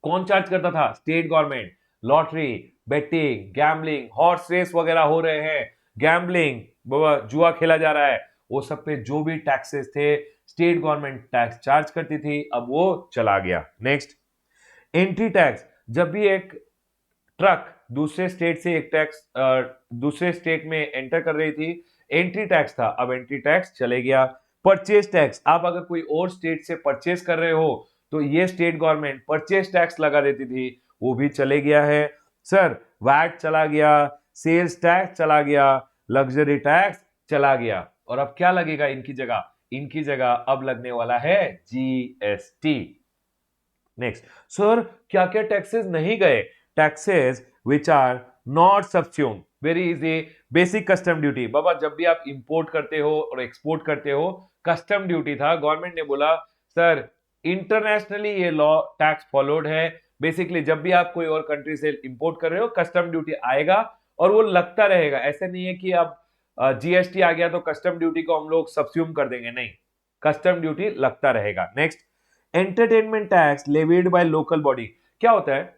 Speaker 1: कौन चार्ज करता था? State government. Lottery betting gambling, horse race वगैरह हो रहे हैं, गैम्बलिंग बाबा जुआ खेला जा रहा है, वो सब पे जो भी टैक्सेस थे स्टेट गवर्नमेंट टैक्स चार्ज करती थी, अब वो चला गया। नेक्स्ट एंट्री टैक्स, जब भी एक ट्रक दूसरे स्टेट से एक टैक्स दूसरे स्टेट में एंटर कर रही थी, एंट्री टैक्स था, अब एंट्री टैक्स चले गया। परचेज टैक्स, आप अगर कोई और स्टेट से परचेज कर रहे हो तो ये स्टेट गवर्नमेंट परचेज टैक्स लगा देती थी, वो भी चले गया है। सर वैट चला गया, सेल्स टैक्स चला गया, लग्जरी टैक्स चला गया, और अब क्या लगेगा इनकी जगह? इनकी जगह अब लगने वाला है जीएसटी। नेक्स्ट सर, क्या क्या टैक्सेस नहीं गए? Taxes which are not subsumed, very easy. Basic custom duty, बाबा जब भी आप इंपोर्ट करते हो और एक्सपोर्ट करते हो, कस्टम ड्यूटी था, गवर्नमेंट ने बोला सर इंटरनेशनली ये लॉ टैक्स फॉलोड है, बेसिकली जब भी आप कोई और कंट्री से इंपोर्ट कर रहे हो कस्टम ड्यूटी आएगा और वो लगता रहेगा, ऐसा नहीं है कि अब जीएसटी आ गया तो कस्टम ड्यूटी को हम लोग सब्स्यूम कर देंगे, नहीं, कस्टम ड्यूटी लगता रहेगा। Next entertainment tax levied by local body, क्या होता है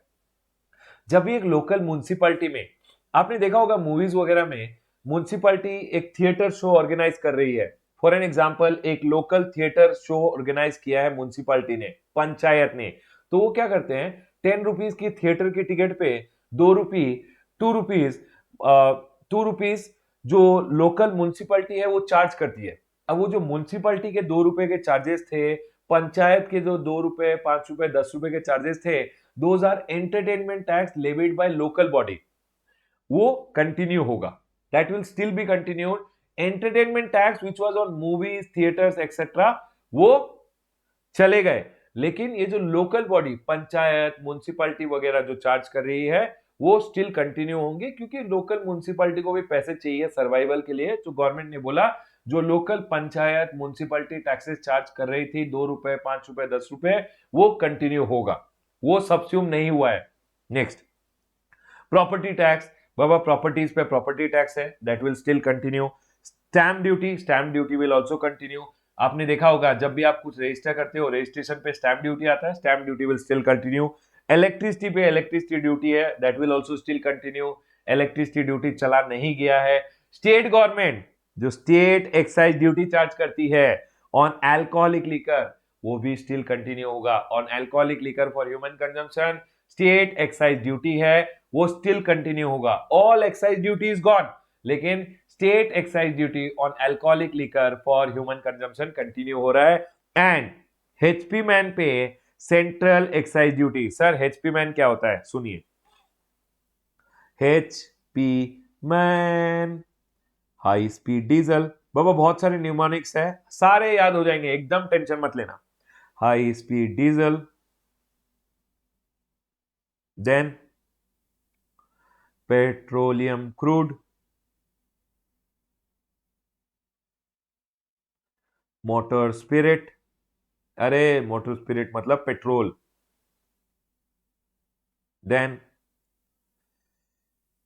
Speaker 1: जब भी एक लोकल म्युनिसिपैलिटी में, आपने देखा होगा मूवीज वगैरह में म्युनिसिपैलिटी एक थिएटर शो ऑर्गेनाइज कर रही है, फॉर एन एग्जांपल एक लोकल थिएटर शो ऑर्गेनाइज किया है म्युनिसिपैलिटी ने, पंचायत ने, तो वो क्या करते हैं 10 रुपीज की थिएटर की टिकट पे 2 रुपीज 2 रुपीज जो लोकल म्युनिसिपैलिटी है वो चार्ज करती है। अब वो जो म्युनिसिपैलिटी के 2 रुपए के चार्जेस थे, पंचायत के जो 2 रुपए 5 रुपए 10 रुपए के चार्जेस थे, those are entertainment tax levied by local body, वो कंटिन्यू होगा, that will still be continued. Entertainment tax which was on movies theatres etcetera वो चले गए, लेकिन ये जो लोकल बॉडी पंचायत म्युनिसिपैलिटी वगैरह जो चार्ज कर रही है वो स्टिल कंटिन्यू होंगे, क्योंकि लोकल म्युनिसिपैलिटी को भी पैसे चाहिए सर्वाइवल के लिए, तो गवर्नमेंट ने बोला जो local panchayat municipality taxes charge कर रही थी 2 रुपए 5 रुपए 10 रुपए, वो कंटिन्यू होगा, वो सब्स्यूम नहीं हुआ है। नेक्स्ट प्रॉपर्टी टैक्स, बाबा प्रॉपर्टीज पे प्रॉपर्टी टैक्स है, that will still continue. Stamp duty will also continue, आपने देखा होगा जब भी आप कुछ रजिस्टर करते हो रजिस्ट्रेशन पे स्टैम्प ड्यूटी आता है, stamp duty will still continue. Electricity पे इलेक्ट्रिसिटी ड्यूटी है, that will also still continue, electricity duty चला नहीं गया है। स्टेट गवर्नमेंट जो स्टेट एक्साइज ड्यूटी चार्ज करती है ऑन अल्कोहलिक लिकर, वो भी स्टिल कंटिन्यू होगा। On alcoholic liquor for human consumption state excise duty है, वो स्टिल कंटिन्यू होगा। All excise duty is gone, लेकिन state excise duty on alcoholic liquor for human consumption continue हो रहा है। एंड एचपी मैन पे central excise duty, sir HP man क्या होता है सुनिए, HP man high speed diesel, बाबा बहुत सारे न्यूमोनिक्स है, सारे याद हो जाएंगे, एकदम टेंशन मत लेना। High speed diesel then petroleum crude, motor spirit, अरे मोटर स्पिरिट मतलब petrol, then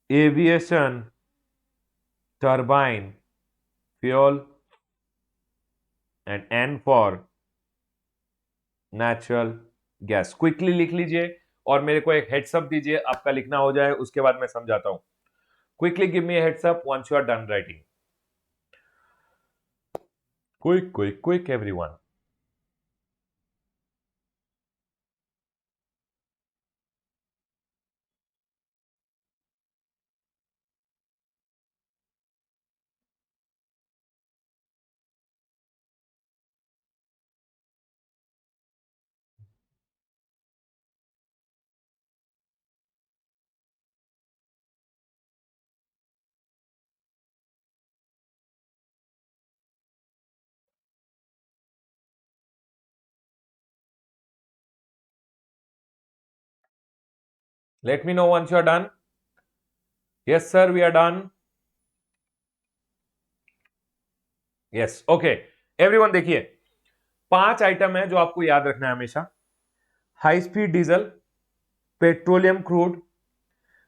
Speaker 1: aviation turbine fuel, and an for natural gas. Quickly लिख लीजिए और मेरे को एक हेड्सअप दीजिए, आपका लिखना हो जाए उसके बाद मैं समझाता हूं। Quickly give me heads up once you are done writing. Quick everyone. Let me know once you are done. Yes, sir, we are done. Yes, okay. Everyone देखिए, 5 आइटम है जो आपको याद रखना है हमेशा। High speed diesel, petroleum crude,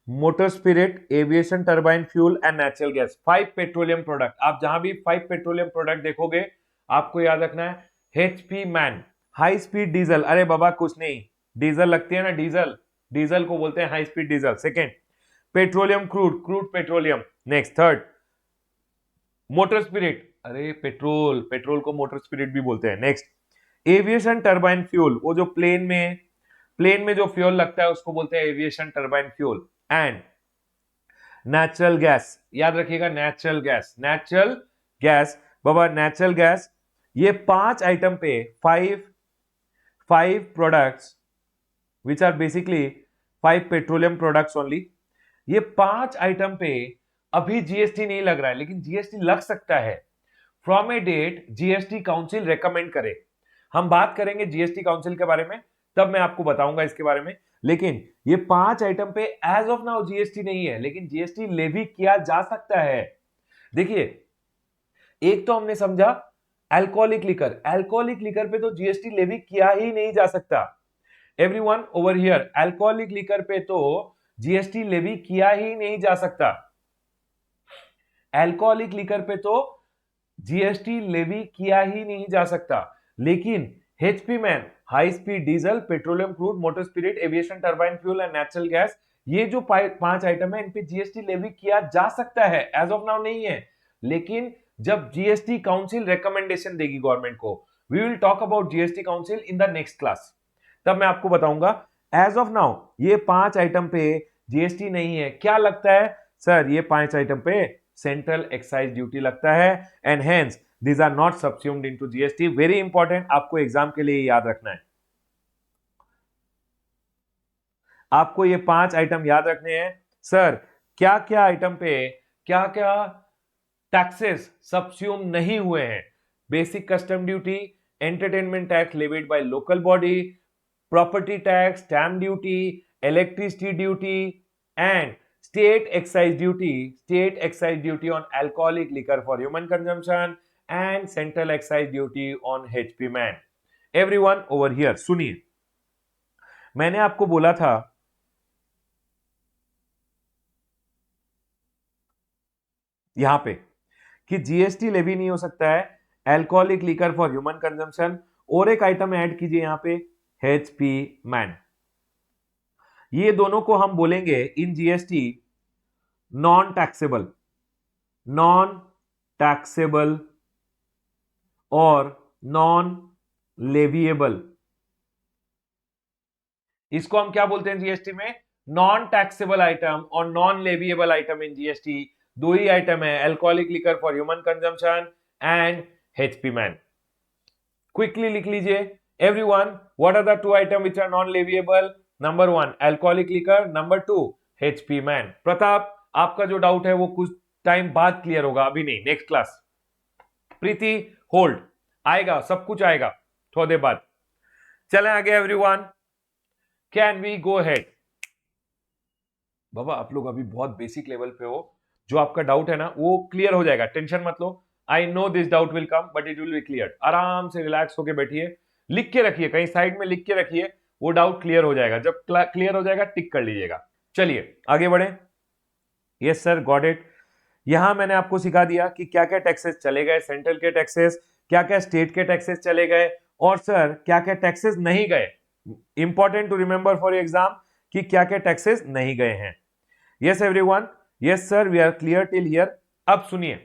Speaker 1: motor spirit, aviation turbine fuel and natural gas. 5 petroleum product. आप जहां भी 5 पेट्रोलियम प्रोडक्ट देखोगे आपको याद रखना है HP man. High speed diesel, अरे बाबा कुछ नहीं, डीजल लगती है ना, डीजल, डीजल को बोलते हैं high speed diesel. Second, petroleum crude, crude petroleum. Next, third, motor spirit, अरे पेट्रोल, पेट्रोल को मोटर स्पिरिट भी बोलते हैं। नेक्स्ट, एविएशन टर्बाइन फ्यूल, वो जो प्लेन में जो फ्यूल लगता है उसको बोलते हैं aviation turbine fuel. And natural gas, याद रखिएगा नेचुरल गैस, नेचुरल गैस बाबा, नेचुरल गैस। ये 5 आइटम पे 5 products which are basically 5 petroleum products only. ये 5 आइटम पे अभी जीएसटी नहीं लग रहा है, लेकिन जीएसटी लग सकता है from a date GST council recommend करे। हम बात करेंगे जीएसटी काउंसिल के बारे में, तब मैं आपको बताऊंगा इसके बारे में। लेकिन ये 5 आइटम पे एज ऑफ नाउ जीएसटी नहीं है, लेकिन जीएसटी लेवी किया जा सकता है। देखिए, एक तो हमने समझा अल्कोहलिक लिकर, अल्कोहलिक लिकर पे तो जीएसटी लेवी किया ही नहीं जा सकता। Everyone over here, alcoholic liquor पे तो जीएसटी लेवी किया ही नहीं जा सकता। अल्कोहलिक लिकर पे तो जीएसटी लेवी किया ही नहीं जा सकता। लेकिन HP man, high speed diesel, petroleum crude, motor spirit, aviation turbine fuel and natural gas, ये जो 5 आइटम है इन पे जीएसटी लेवी किया जा सकता है, एज ऑफ नाउ नहीं है। लेकिन जब जीएसटी काउंसिल रिकमेंडेशन देगी गवर्नमेंट को, we will talk about GST council in the next class, तब मैं आपको बताऊंगा। एज ऑफ नाउ ये 5 आइटम पे जीएसटी नहीं है। क्या लगता है सर? ये 5 आइटम पे सेंट्रल एक्साइज ड्यूटी लगता है, and hence these are not subsumed into GST। Very important, आपको एग्जाम के लिए याद रखना है। आपको ये 5 आइटम याद रखने हैं। सर क्या क्या आइटम पे क्या क्या टैक्सेस सबस्यूम नहीं हुए हैं? Basic custom duty, entertainment tax levied by local body, property tax, stamp duty, electricity duty and state excise duty on alcoholic liquor for human consumption and central excise duty on HP man। everyone over here सुनिए, मैंने आपको बोला था यहां पे कि GST levy नहीं हो सकता है alcoholic liquor for human consumption, और एक आइटम ऐड कीजिए यहां पे HP मैन। ये दोनों को हम बोलेंगे इन जीएसटी नॉन टैक्सेबल और नॉन लेविएबल। इसको हम क्या बोलते हैं जीएसटी में? नॉन टैक्सेबल आइटम और non leviable item in GST. दो ही आइटम है, alcoholic liquor for human consumption and HP man. Quickly लिख लीजिए everyone, what are the 2 item which are non leviable? Number 1 alcoholic liquor, number 2 HP man. Pratap, आपका जो doubt है वो कुछ टाइम बाद क्लियर होगा, अभी नहीं, नेक्स्ट क्लास। प्रीति होल्ड, आएगा, सब कुछ आएगा थोड़ी देर बाद। चलें आगे everyone, can we go head? बाबा आप लोग अभी बहुत बेसिक लेवल पे हो, जो आपका डाउट है ना वो क्लियर हो जाएगा, टेंशन मत लो। I know this doubt will come but it will be clear. आराम से रिलैक्स होके बैठिए, लिख के रखिए, कहीं साइड में लिख के रखिए, वो डाउट क्लियर हो जाएगा। जब क्लियर हो जाएगा टिक कर लीजिएगा। चलिए आगे बढ़े। Yes sir, got it. यहां मैंने आपको सिखा दिया कि क्या क्या टैक्सेस चले गए, सेंट्रल के टैक्सेस, क्या क्या स्टेट के टैक्सेस चले गए, और सर क्या क्या टैक्सेस नहीं गए। Important to remember for exam कि क्या क्या टैक्सेस नहीं गए हैं। Yes everyone, yes sir, we are clear till here. अब सुनिए,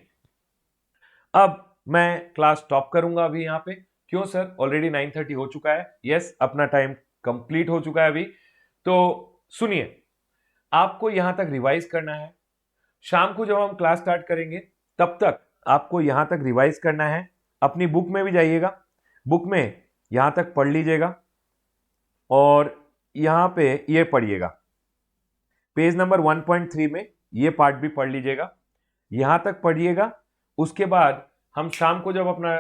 Speaker 1: अब मैं क्लास स्टॉप करूंगा अभी यहां पे। क्यों सर, ऑलरेडी 9:30 हो चुका है। यस, अपना टाइम कंप्लीट हो चुका है अभी। तो सुनिए, आपको यहां तक रिवाइज करना है। शाम को जब हम क्लास स्टार्ट करेंगे तब तक आपको यहां तक रिवाइज करना है। अपनी बुक में भी जाइएगा, बुक में यहां तक पढ़ लीजिएगा, और यहां पे ये पढ़िएगा, पेज नंबर 1.3 में ये पार्ट भी पढ़ लीजिएगा, यहां तक पढ़िएगा। उसके बाद हम शाम को जब अपना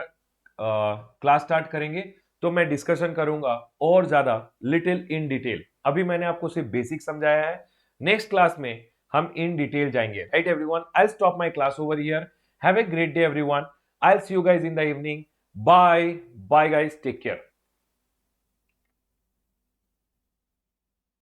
Speaker 1: क्लास स्टार्ट करेंगे तो मैं डिस्कशन करूंगा और ज्यादा लिटिल इन डिटेल। अभी मैंने आपको सिर्फ बेसिक समझाया है, नेक्स्ट क्लास में हम इन डिटेल जाएंगे। Right everyone, I will stop my class over here. Have a great day everyone, I will see you guys in the evening. Bye bye guys, take care.